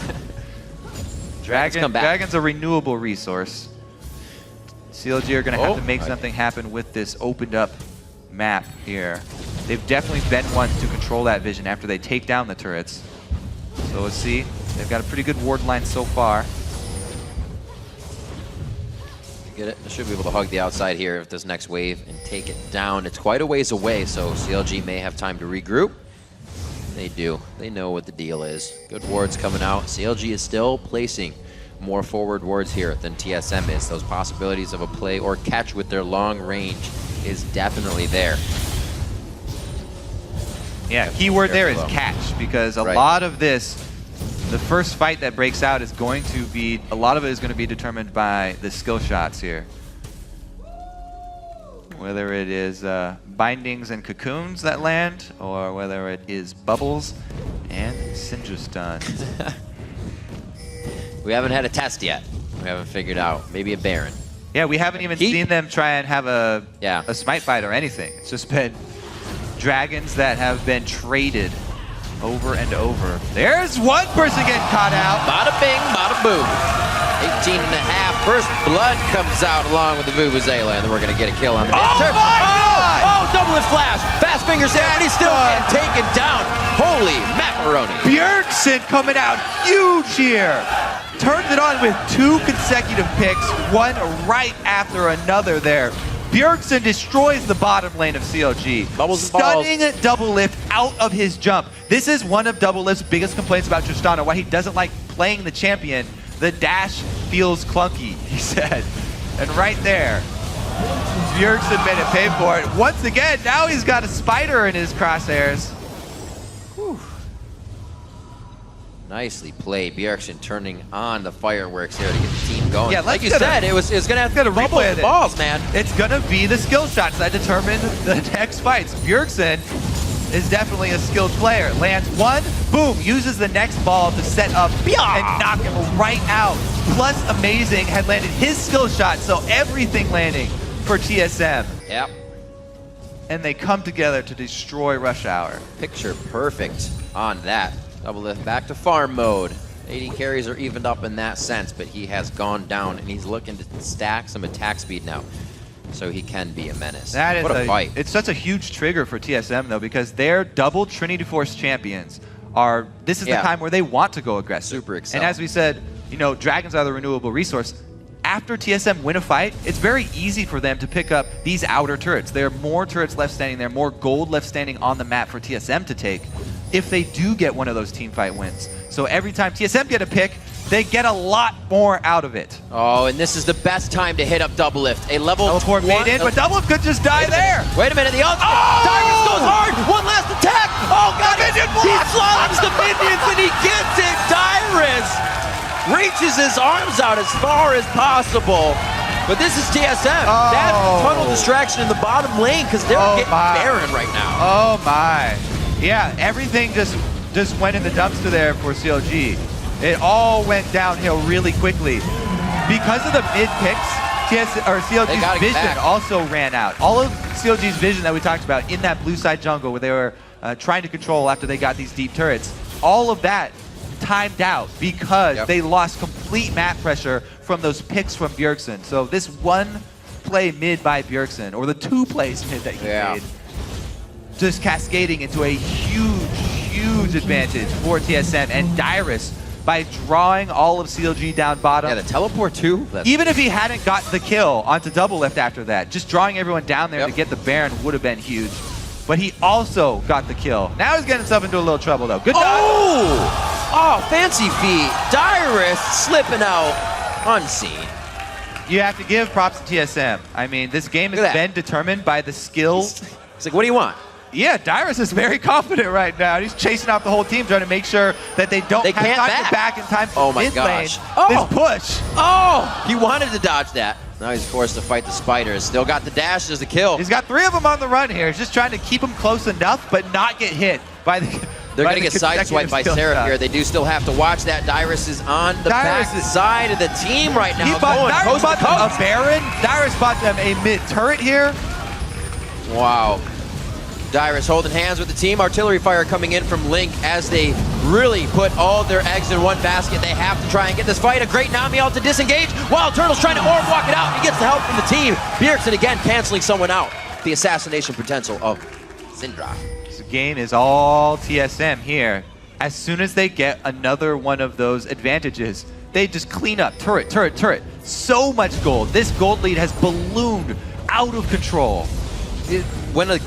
Dragon's a renewable resource. CLG are gonna have to make something happen with this opened up map here. They've definitely been ones to control that vision after they take down the turrets. So let's see. They've got a pretty good ward line so far. Get it? They should be able to hug the outside here with this next wave and take it down. It's quite a ways away, so CLG may have time to regroup. They do. They know what the deal is. Good wards coming out. CLG is still placing more forward wards here than TSM is. Those possibilities of a play or catch with their long range is definitely there. Yeah, keyword there is catch, because a lot of this, the first fight that breaks out is going to be, a lot of it is going to be determined by the skill shots here. Whether it is bindings and cocoons that land, or whether it is bubbles and Syndra stun. We haven't had a test yet. We haven't figured out. Maybe a Baron. Yeah, we haven't even seen them try and have a smite fight or anything. It's just been dragons that have been traded over and over. There's one person getting caught out. Bada bing, bada boom. 18 and a half. First blood comes out along with the Vuvuzela, and then we're going to get a kill on the Oh my God! Oh, double lift flash. Fast fingers there, and he's still getting taken down. Holy macaroni. Bjergsen coming out huge here. Turns it on with 2 consecutive picks, one right after another there. Bjergsen destroys the bottom lane of CLG. Stunning Doublelift out of his jump. This is one of Doublelift's biggest complaints about Tristana, why he doesn't like playing the champion. The dash feels clunky, he said. And right there, Bjergsen made it pay for it. Once again, now he's got a spider in his crosshairs. Whew. Nicely played. Bjergsen turning on the fireworks here to get the team going. Yeah, like you said, it was going to have to rumble the balls, man. It's going to be the skill shots that determine the next fights. Bjergsen is definitely a skilled player. Lands one, boom, uses the next ball to set up and knock him right out. Plus, Amazing had landed his skill shot, so everything landing for TSM. Yep. And they come together to destroy Rush Hour. Picture perfect on that. Doublelift back to farm mode. AD carries are evened up in that sense, but he has gone down and he's looking to stack some attack speed now, so he can be a menace. That is what a fight. It's such a huge trigger for TSM though, because their double Trinity Force champions are, this is the time where they want to go aggressive. Super exciting. And as we said, you know, dragons are the renewable resource. After TSM win a fight, it's very easy for them to pick up these outer turrets. There are more turrets left standing there, more gold left standing on the map for TSM to take if they do get one of those team fight wins. So every time TSM get a pick, they get a lot more out of it. Oh, and this is the best time to hit up Doublelift. A level Teleport made in, but Doublelift could just die there. Wait a minute, the ultimate. Dyrus goes hard. One last attack. Oh, God. He slams the minions and he gets it. Dyrus reaches his arms out as far as possible. But this is TSM. That's tunnel distraction in the bottom lane because they're getting Baron right now. Oh, my. Yeah, everything just went in the dumpster there for CLG. It all went downhill really quickly. Because of the mid picks, CLG's vision also ran out. All of CLG's vision that we talked about in that blue side jungle where they were trying to control after they got these deep turrets, all of that timed out because they lost complete map pressure from those picks from Bjergsen. So this one play mid by Bjergsen, or the 2 plays mid that he made, just cascading into a huge advantage for TSM. And Dyrus, by drawing all of CLG down bottom. Yeah, the teleport too. Even if he hadn't gotten the kill onto Doublelift after that, just drawing everyone down there to get the Baron would have been huge. but he also got the kill. Now he's getting himself into a little trouble, though. Good dodge. Oh, fancy feet. Dyrus slipping out unseen. You have to give props to TSM. I mean, this game has been determined by the skill. It's like, what do you want? Yeah, Dyrus is very confident right now. He's chasing out the whole team, trying to make sure that they don't have time to back in time for mid lane. This push. Oh, he wanted to dodge that. Now he's forced to fight the spiders. Still got the dash as the kill. He's got 3 of them on the run here. He's just trying to keep them close enough, but not get hit by the. They're going to get sideswiped by Seraph here. They do still have to watch that. Dyrus is on the back side of the team right now. Dyrus bought them a Baron. Dyrus bought them a mid turret here. Wow. Dyrus holding hands with the team. Artillery fire coming in from Link as they really put all their eggs in one basket. They have to try and get this fight. A great Nami ult to disengage. WildTurtle's trying to orb walk it out. He gets the help from the team. Bjergsen again canceling someone out. The assassination potential of Syndra. This game is all TSM here. As soon as they get another one of those advantages, they just clean up. Turret, turret, turret. So much gold. This gold lead has ballooned out of control. When a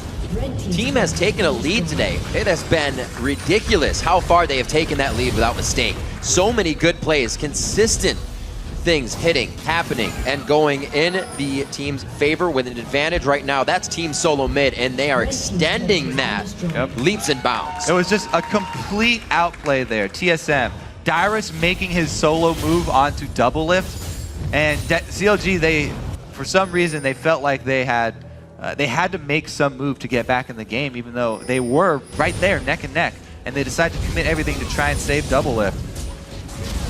team has taken a lead today, it has been ridiculous how far they have taken that lead without mistake. So many good plays, consistent things hitting, happening, and going in the team's favor with an advantage right now. That's Team SoloMid, and they are extending that leaps and bounds. It was just a complete outplay there. TSM, Dyrus making his solo move onto Doublelift, and CLG, for some reason, they felt like they had to make some move to get back in the game, even though they were right there, neck and neck, and they decided to commit everything to try and save Doublelift.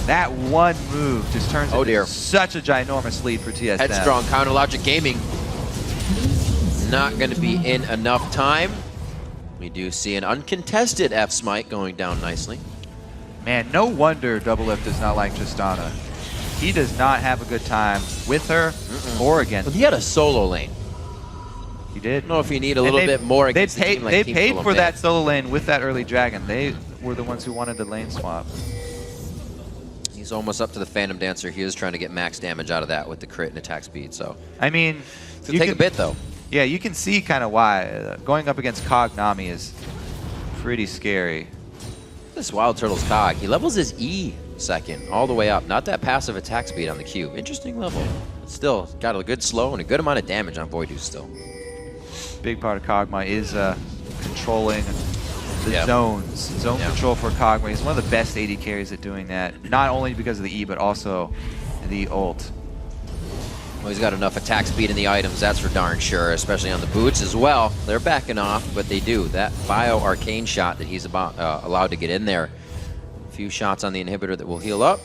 That one move just turns into such a ginormous lead for TSM. Headstrong, Counter Logic Gaming. Not going to be in enough time. We do see an uncontested F-Smite going down nicely. Man, no wonder Doublelift does not like Tristana. He does not have a good time with her or against her. He had a solo lane. He did. I don't know if you need a little bit more against they a team like They paid for that solo lane with that early dragon. They were the ones who wanted the lane swap. He's almost up to the Phantom Dancer. He is trying to get max damage out of that with the crit and attack speed. So I mean, it's gonna take a bit though. Yeah, you can see kind of why going up against Cog Nami is pretty scary. This WildTurtle's Cog, he levels his E second all the way up. Not that passive attack speed on the Q. Interesting level. Still got a good slow and a good amount of damage on Voidoo still. Big part of Kog'Maw is controlling the zones. Zone control for Kog'Maw. He's one of the best AD carries at doing that. Not only because of the E, but also the ult. Well, he's got enough attack speed in the items, that's for darn sure, especially on the boots as well. They're backing off, but they do. That bio-arcane shot that he's allowed to get in there. A few shots on the inhibitor that will heal up.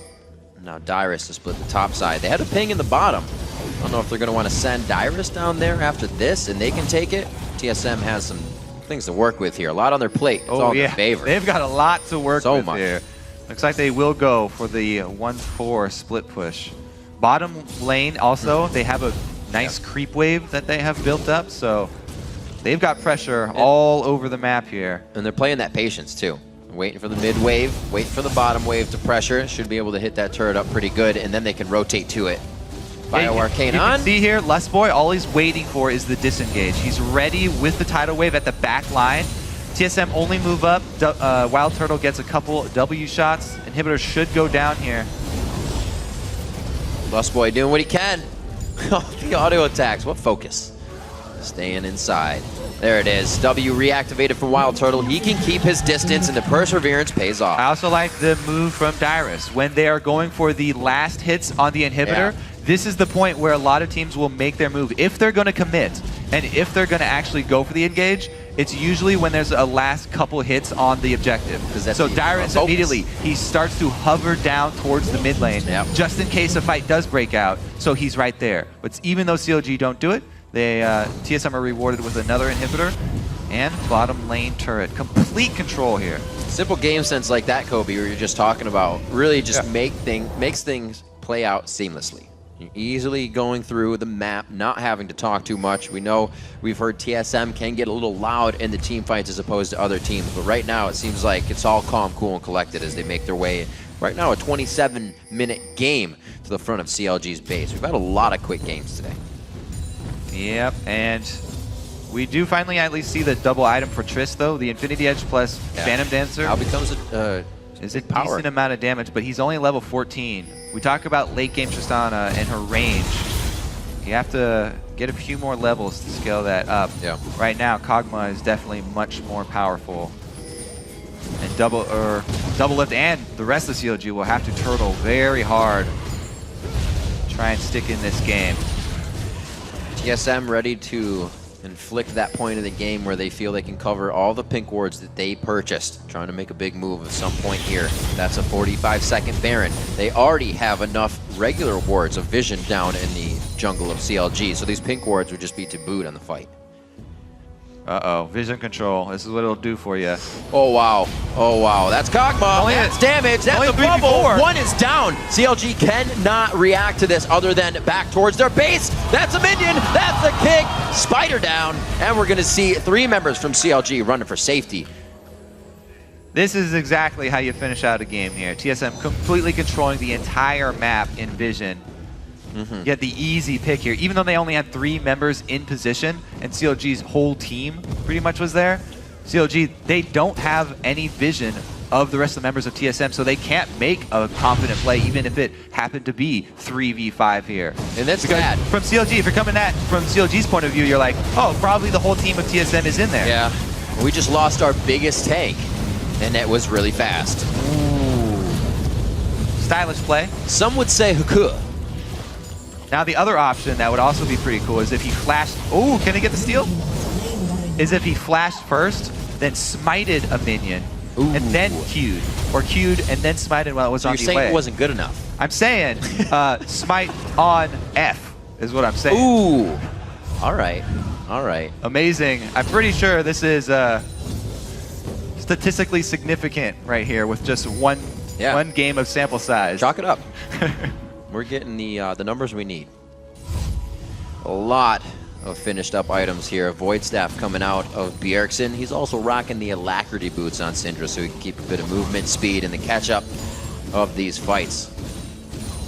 Now Dyrus to split the top side. They had a Peng in the bottom. I don't know if they're going to want to send Dyrus down there after this and they can take it. TSM has some things to work with here. A lot on their plate. It's all in their favor. They've got a lot to work with much here. Looks like they will go for the 1-4 split push. Bottom lane also, they have a nice creep wave that they have built up, so they've got pressure all over the map here. And they're playing that patience too. Waiting for the mid wave, waiting for the bottom wave to pressure. Should be able to hit that turret up pretty good, and then they can rotate to it. Bio-Arcane on. You can see here, Lustboy, all he's waiting for is the disengage. He's ready with the tidal wave at the back line. TSM only move up. WildTurtle gets a couple W shots. Inhibitor should go down here. Lustboy doing what he can. The auto attacks, what focus. Staying inside. There it is. W reactivated from WildTurtle. He can keep his distance, and the perseverance pays off. I also like the move from Dyrus. When they are going for the last hits on the inhibitor, this is the point where a lot of teams will make their move. If they're going to commit, and if they're going to actually go for the engage, it's usually when there's a last couple hits on the objective. So Dyrus immediately, he starts to hover down towards the mid lane, just in case a fight does break out, so he's right there. But even though CLG don't do it, they TSM are rewarded with another inhibitor and bottom lane turret. Complete control here. Simple game sense like that, Kobe, where you're just talking about, really just makes things play out seamlessly. You're easily going through the map, not having to talk too much. We know we've heard TSM can get a little loud in the team fights as opposed to other teams, but right now it seems like it's all calm, cool, and collected as they make their way. Right now, a 27-minute game to the front of CLG's base. We've had a lot of quick games today. Yep, and We do finally at least see the double item for Triss, though. The Infinity Edge plus Phantom Dancer. Now becomes is a decent amount of damage, but he's only level 14. We talk about late game Tristana and her range. You have to get a few more levels to scale that up. Yeah. Right now, Kog'Maw is definitely much more powerful. And Doublelift and the rest of CLG will have to turtle very hard to try and stick in this game. TSM ready to inflict that point of the game where they feel they can cover all the pink wards that they purchased. Trying to make a big move at some point here. That's a 45-second Baron. They already have enough regular wards of vision down in the jungle of CLG, so these pink wards would just be tabooed on the fight. Uh-oh, vision control. This is what it'll do for you. Oh, wow. Oh, wow. That's Kog'Maw. That's damage. That's a bubble. One is down. CLG cannot react to this other than back towards their base. That's a minion. That's a kick. Spider down. And we're going to see 3 members from CLG running for safety. This is exactly how you finish out a game here. TSM completely controlling the entire map in vision. You had the easy pick here. Even though they only had 3 members in position and CLG's whole team pretty much was there, CLG, they don't have any vision of the rest of the members of TSM, so they can't make a confident play even if it happened to be 3v5 here. And that's bad. From CLG, if you're coming at from CLG's point of view, you're like, oh, probably the whole team of TSM is in there. Yeah. We just lost our biggest tank, and it was really fast. Ooh. Stylish play. Some would say Haku. Now the other option that would also be pretty cool is if he flashed, oh, can he get the steal? Is if he flashed first, then smited a minion, and then Q'd. Or Q'd and then smited while it was on the way. You're saying it wasn't good enough. I'm saying smite on F is what I'm saying. Ooh. All right. All right. Amazing. I'm pretty sure this is statistically significant right here with just one game of sample size. Chalk it up. We're getting the numbers we need. A lot of finished up items here. Void Staff coming out of Bjergsen. He's also rocking the Alacrity boots on Syndra so he can keep a bit of movement speed in the catch-up of these fights.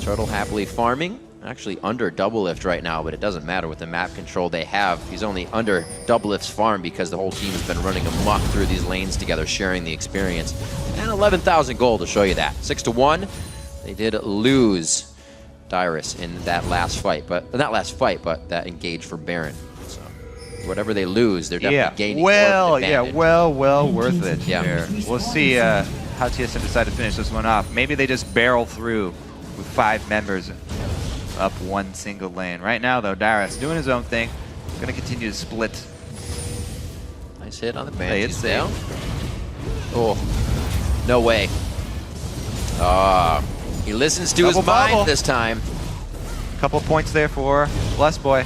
Turtle happily farming. Actually under Doublelift right now, but it doesn't matter with the map control they have. He's only under Doublelift's farm because the whole team has been running amok through these lanes together, sharing the experience. And 11,000 gold to show you that. 6-1. They did lose Dyrus in that last fight, but not last fight, but that engage for Baron. So whatever they lose, they're definitely gaining. Well worth it. Yeah. Here. We'll see how TSM decide to finish this one off. Maybe they just barrel through with 5 members up one single lane. Right now, though, Dyrus doing his own thing. Going to continue to split. Nice hit on the band. It's down. Oh, no way. He listens to his mind this time. Couple points there for Lustboy.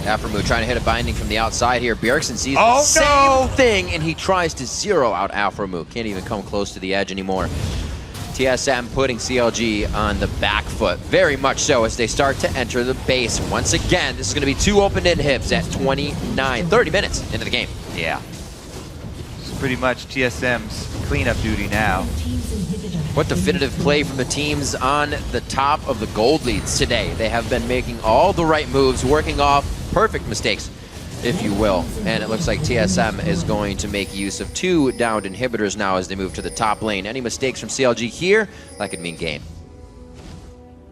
Aphromoo trying to hit a binding from the outside here. Bjergsen sees the same thing, and he tries to zero out Aphromoo. Can't even come close to the edge anymore. TSM putting CLG on the back foot, very much so, as they start to enter the base. Once again, this is going to be 2 open inhibs at 30 minutes into the game. Yeah. It's pretty much TSM's cleanup duty now. What definitive play from the teams on the top of the gold leads today. They have been making all the right moves, working off perfect mistakes, if you will. And it looks like TSM is going to make use of 2 downed inhibitors now as they move to the top lane. Any mistakes from CLG here, that could mean game.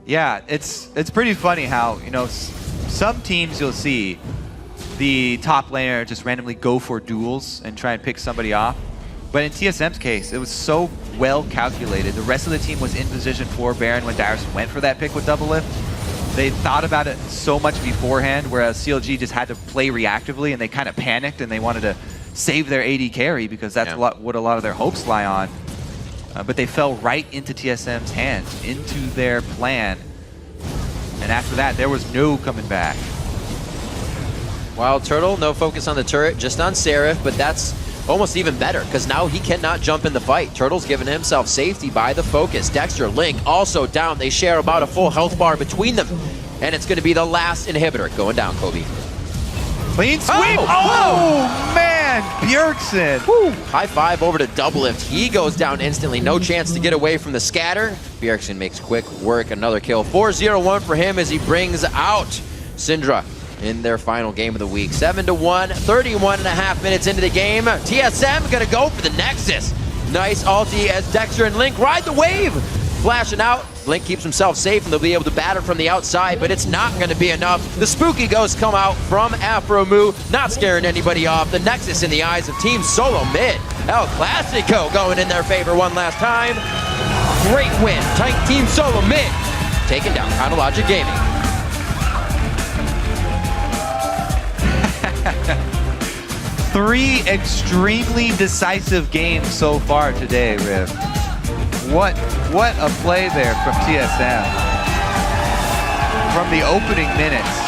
Yeah, it's pretty funny how, you know, some teams you'll see the top laner just randomly go for duels and try and pick somebody off. But in TSM's case, it was so well calculated. The rest of the team was in position for Baron when Dyrus went for that pick with Doublelift. They thought about it so much beforehand, whereas CLG just had to play reactively, and they kind of panicked and they wanted to save their AD carry because that's what a lot of their hopes lie on. But they fell right into TSM's hands, into their plan. And after that, there was no coming back. WildTurtle, no focus on the turret, just on Seraph, but that's almost even better, because now he cannot jump in the fight. Turtle's giving himself safety by the focus. Dexter, Link, also down. They share about a full health bar between them. And it's going to be the last inhibitor going down, Kobe. Clean sweep! Oh man! Bjergsen! Woo. High five over to Doublelift. He goes down instantly. No chance to get away from the scatter. Bjergsen makes quick work. Another kill. 4-0-1 for him as he brings out Syndra. in their final game of the week. 7-1, 31.5 minutes into the game. TSM gonna go for the Nexus. Nice ulti as Dexter and Link ride the wave. Flashing out, Link keeps himself safe and they'll be able to batter from the outside, but it's not gonna be enough. The spooky ghosts come out from Aphromoo, not scaring anybody off. The Nexus in the eyes of Team SoloMid. El Clasico going in their favor one last time. Great win, tight Team SoloMid, taking down Chronologic Gaming. Three extremely decisive games so far today, Riv. What a play there from TSM. From the opening minutes,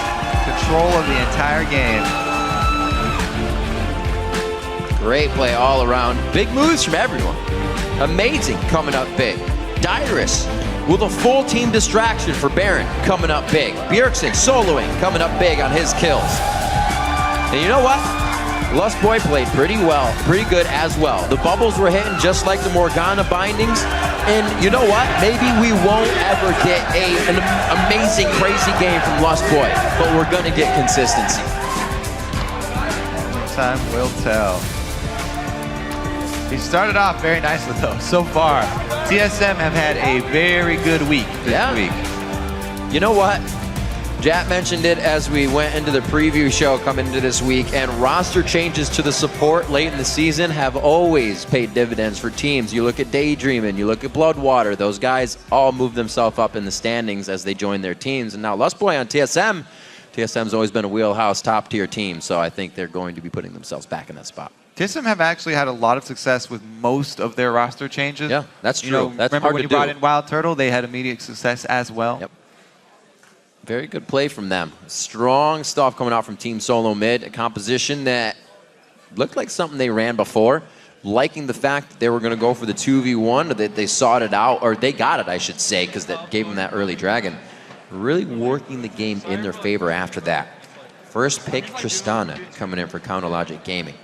control of the entire game. Great play all around. Big moves from everyone. Amazing coming up big. Dyrus with a full team distraction for Baron coming up big. Bjergsen soloing coming up big on his kills. And you know what? Lustboy played pretty well, pretty good as well. The bubbles were hitting just like the Morgana bindings. And you know what? Maybe we won't ever get an amazing, crazy game from Lustboy, but we're gonna get consistency. Time will tell. He started off very nicely though. So far, TSM have had a very good week this week. You know what? Jat mentioned it as we went into the preview show coming into this week, and roster changes to the support late in the season have always paid dividends for teams. You look at Daydreamin', you look at Bloodwater, those guys all moved themselves up in the standings as they joined their teams. And now Lustboy on TSM, TSM's always been a wheelhouse top tier team, so I think they're going to be putting themselves back in that spot. TSM have actually had a lot of success with most of their roster changes. Yeah, that's true. You know, that's remember hard when to you do. brought in WildTurtle, they had immediate success as well. Yep. Very good play from them. Strong stuff coming out from Team SoloMid. A composition that looked like something they ran before. Liking the fact that they were going to go for the 2v1, that they sought it out, or they got it, I should say, because that gave them that early dragon. Really working the game in their favor after that. First pick, Tristana, coming in for Chronologic Gaming.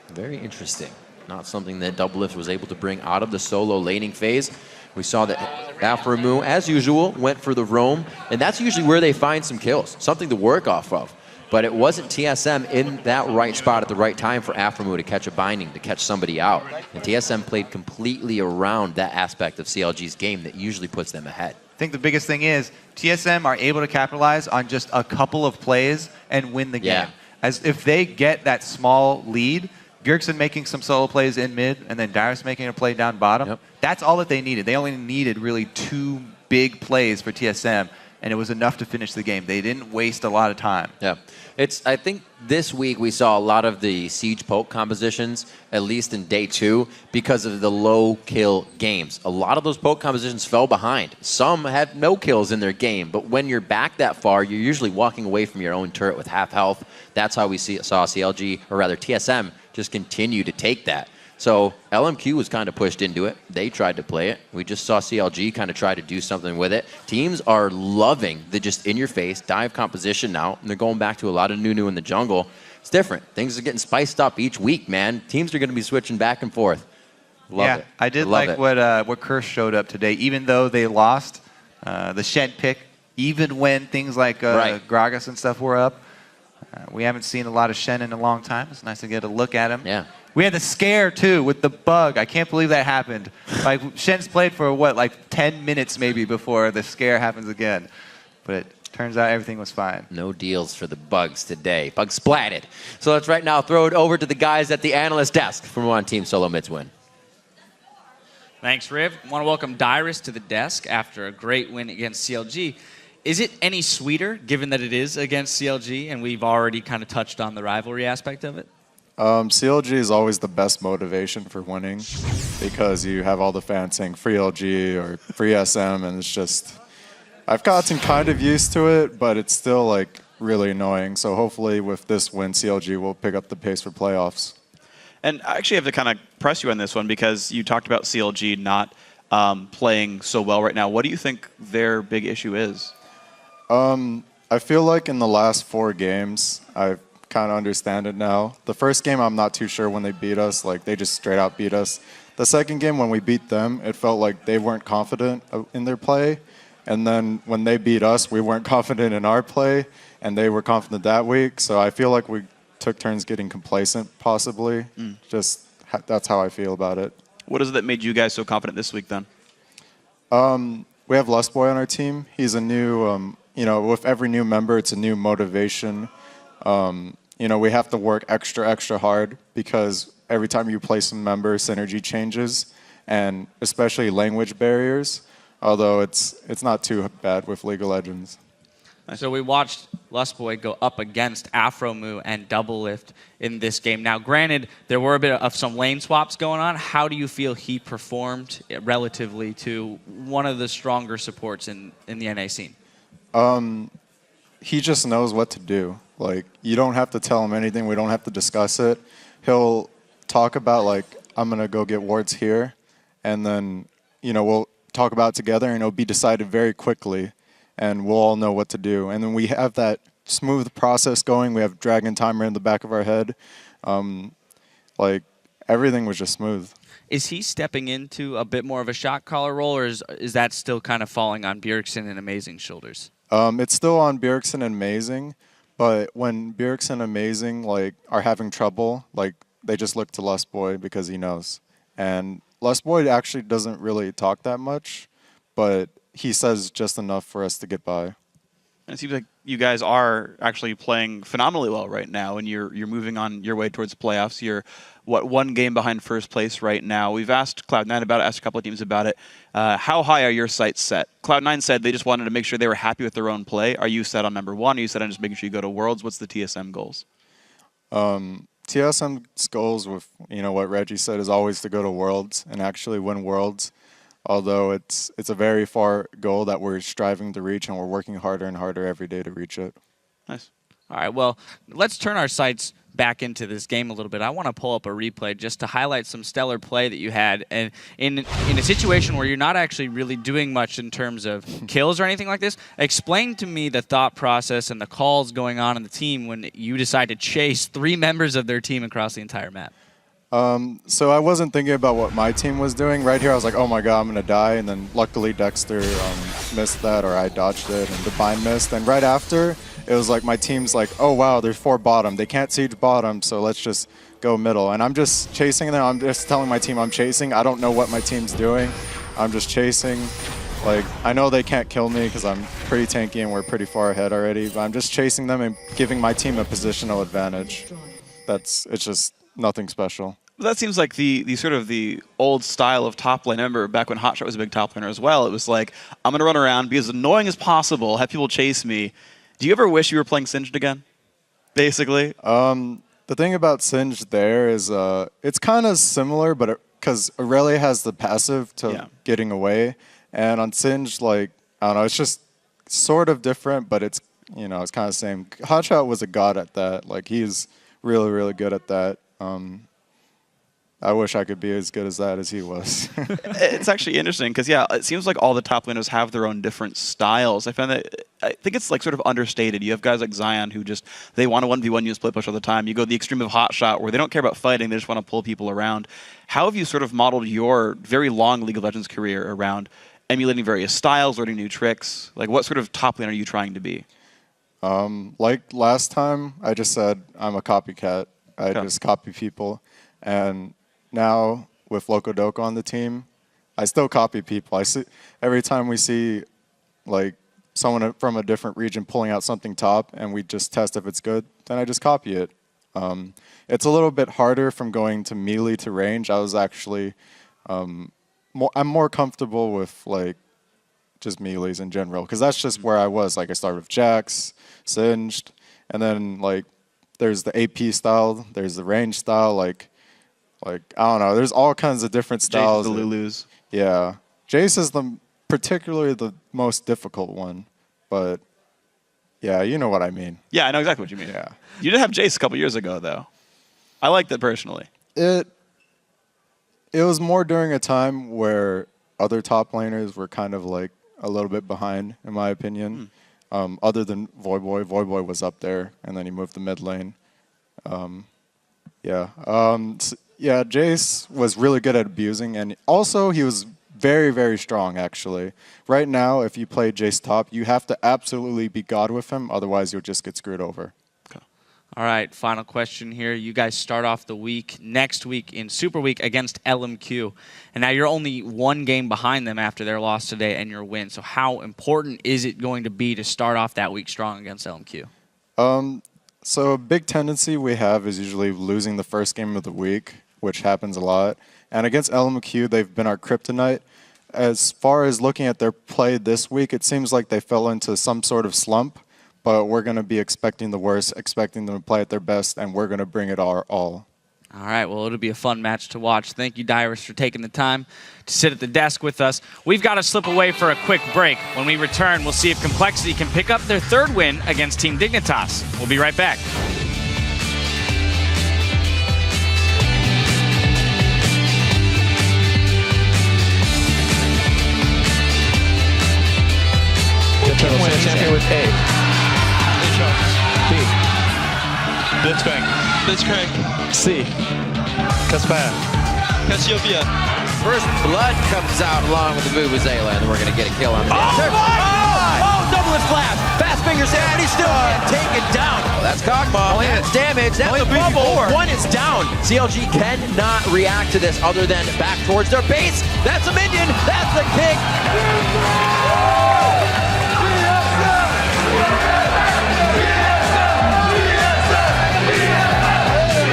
Very interesting. Not something that Doublelift was able to bring out of the solo laning phase. We saw that Aphromoo, as usual, went for the roam, and that's usually where they find some kills, something to work off of. But it wasn't TSM in that right spot at the right time for Aphromoo to catch a binding, to catch somebody out. And TSM played completely around that aspect of CLG's game that usually puts them ahead. I think the biggest thing is TSM are able to capitalize on just a couple of plays and win the game. Yeah. As if they get that small lead, Bjergsen making some solo plays in mid, and then Dyrus making a play down bottom. Yep. That's all that they needed. They only needed really 2 big plays for TSM, and it was enough to finish the game. They didn't waste a lot of time. Yeah. I think this week we saw a lot of the siege poke compositions, at least in day 2, because of the low kill games. A lot of those poke compositions fell behind. Some had no kills in their game, but when you're back that far, you're usually walking away from your own turret with half health. That's how we saw CLG, or rather TSM, just continue to take that. So LMQ was kind of pushed into it. They tried to play it. We just saw CLG kind of try to do something with it. Teams are loving the just in-your-face dive composition now, and they're going back to a lot of new in the jungle. It's different. Things are getting spiced up each week, man. Teams are going to be switching back and forth. Love it. I did like what Curse showed up today. Even though they lost the Shen pick, even when things like Gragas and stuff were up, we haven't seen a lot of Shen in a long time. It's nice to get a look at him. Yeah. We had the scare, too, with the bug. I can't believe that happened. Like, Shen's played for, what, like 10 minutes maybe before the scare happens again. But it turns out everything was fine. No deals for the bugs today. Bug splatted. So let's right now throw it over to the guys at the analyst desk from on Team SoloMid's win. Thanks, Riv. I want to welcome Dyrus to the desk after a great win against CLG. Is it any sweeter, given that it is against CLG, and we've already kind of touched on the rivalry aspect of it? CLG is always the best motivation for winning because you have all the fans saying free LG or free SM, and it's just, I've gotten kind of used to it, but it's still like really annoying. So hopefully with this win, CLG will pick up the pace for playoffs. And I actually have to kind of press you on this one because you talked about CLG not playing so well right now. What do you think their big issue is? I feel like in the last 4 games, I've kind of understand it now. The first game, I'm not too sure when they beat us. Like, they just straight out beat us. The second game, when we beat them, it felt like they weren't confident in their play. And then when they beat us, we weren't confident in our play, and they were confident that week. So I feel like we took turns getting complacent, possibly. That's how I feel about it. What is it that made you guys so confident this week then? We have Lustboy on our team. He's a new, with every new member, it's a new motivation. We have to work extra hard because every time you play some member, synergy changes, and especially language barriers, although it's not too bad with League of Legends. So we watched Lustboy go up against Aphromoo and Doublelift in this game. Now, granted, there were a bit of some lane swaps going on. How do you feel he performed relatively to one of the stronger supports in the NA scene? He just knows what to do. Like, you don't have to tell him anything. We don't have to discuss it. He'll talk about, like, I'm going to go get wards here, and then, we'll talk about it together, and it'll be decided very quickly. And we'll all know what to do. And then we have that smooth process going. We have Dragon Timer in the back of our head. Everything was just smooth. Is he stepping into a bit more of a shot caller role, or is that still kind of falling on Bjergsen and Amazing's shoulders? It's still on Bjergsen and Amazing, but when Bjergsen and Amazing are having trouble, they just look to Lustboy because he knows. And Lustboy actually doesn't really talk that much, but he says just enough for us to get by. And it seems like you guys are actually playing phenomenally well right now, and you're moving on your way towards playoffs. You're, one game behind first place right now. We've asked Cloud9 about it, asked a couple of teams about it. How high are your sights set? Cloud9 said they just wanted to make sure they were happy with their own play. Are you set on number one? Are you set on just making sure you go to Worlds? What's the TSM goals? TSM's goals with, what Reggie said, is always to go to Worlds and actually win Worlds. Although it's a very far goal that we're striving to reach, and we're working harder and harder every day to reach it. Nice. All right, well, let's turn our sights back into this game a little bit. I want to pull up a replay just to highlight some stellar play that you had. And in a situation where you're not actually really doing much in terms of kills or anything like this, explain to me the thought process and the calls going on in the team when you decide to chase 3 members of their team across the entire map. So I wasn't thinking about what my team was doing. Right here, I was like, oh my god, I'm going to die. And then luckily Dexter missed that, or I dodged it, and Divine missed. And right after, it was like my team's like, oh wow, there's 4 bottom. They can't siege bottom, so let's just go middle. And I'm just chasing them. I'm just telling my team I'm chasing. I don't know what my team's doing. I'm just chasing. I know they can't kill me because I'm pretty tanky and we're pretty far ahead already. But I'm just chasing them and giving my team a positional advantage. It's just nothing special. That seems like the sort of the old style of top lane. I remember back when Hotshot was a big top laner as well. It was like, I'm going to run around, be as annoying as possible, have people chase me. Do you ever wish you were playing Singed again, basically? The thing about Singed there is it's kind of similar, but because Aurelia has the passive to getting away. And on Singed, I don't know, it's just sort of different, but it's, it's kind of the same. Hotshot was a god at that. He's really, really good at that. I wish I could be as good as that as he was. It's actually interesting because, it seems like all the top laners have their own different styles. I think it's sort of understated. You have guys like Zion who they want to 1v1 you split push all the time. You go the extreme of Hotshot where they don't care about fighting, they just want to pull people around. How have you sort of modeled your very long League of Legends career around emulating various styles, learning new tricks? What sort of top lane are you trying to be? Like last time, I just said I'm a copycat. I just copy people. And now with Locodoco on the team, I still copy people. Every time we see someone from a different region pulling out something top and we just test if it's good, then I just copy it. It's a little bit harder from going to melee to range. I was actually I'm more comfortable with just melees in general because that's just where I was. I started with Jax, Singed, and then there's the AP style, there's the range style, I don't know, there's all kinds of different styles. Jace, the Lulus. Yeah. Jace is particularly the most difficult one, but yeah, you know what I mean. Yeah, I know exactly what you mean. Yeah. You did have Jace a couple years ago, though. I liked it personally. It was more during a time where other top laners were kind of a little bit behind, in my opinion. Other than Voyboy. Voyboy was up there, and then he moved to mid lane. Yeah, Jace was really good at abusing, and also he was very, very strong, actually. Right now, if you play Jace top, you have to absolutely be God with him, otherwise you'll just get screwed over. All right, final question here. You guys start off the week next week in Super Week against LMQ. And now you're only one game behind them after their loss today and your win. So how important is it going to be to start off that week strong against LMQ? So a big tendency we have is usually losing the first game of the week, which happens a lot. And against LMQ, they've been our kryptonite. As far as looking at their play this week, it seems like they fell into some sort of slump. But we're going to be expecting the worst, expecting them to play at their best, and we're going to bring it our all. All right, well, it'll be a fun match to watch. Thank you, Dyrus, for taking the time to sit at the desk with us. We've got to slip away for a quick break. When we return, we'll see if Complexity can pick up their third win against Team Dignitas. We'll be right back. Team win champion with A. B. Blitzbang. Blitzcrank. C. Cassiopeia. Cassiopeia. First blood comes out along with the Vuvuzela, and we're going to get a kill on the dexter. Oh, double lift flash. Fast fingers there, and he still can't take it down. Oh, that's Kog'Maw. That's damage. That's the bubble. One is down. CLG cannot react to this other than back towards their base. That's a minion. That's the kick.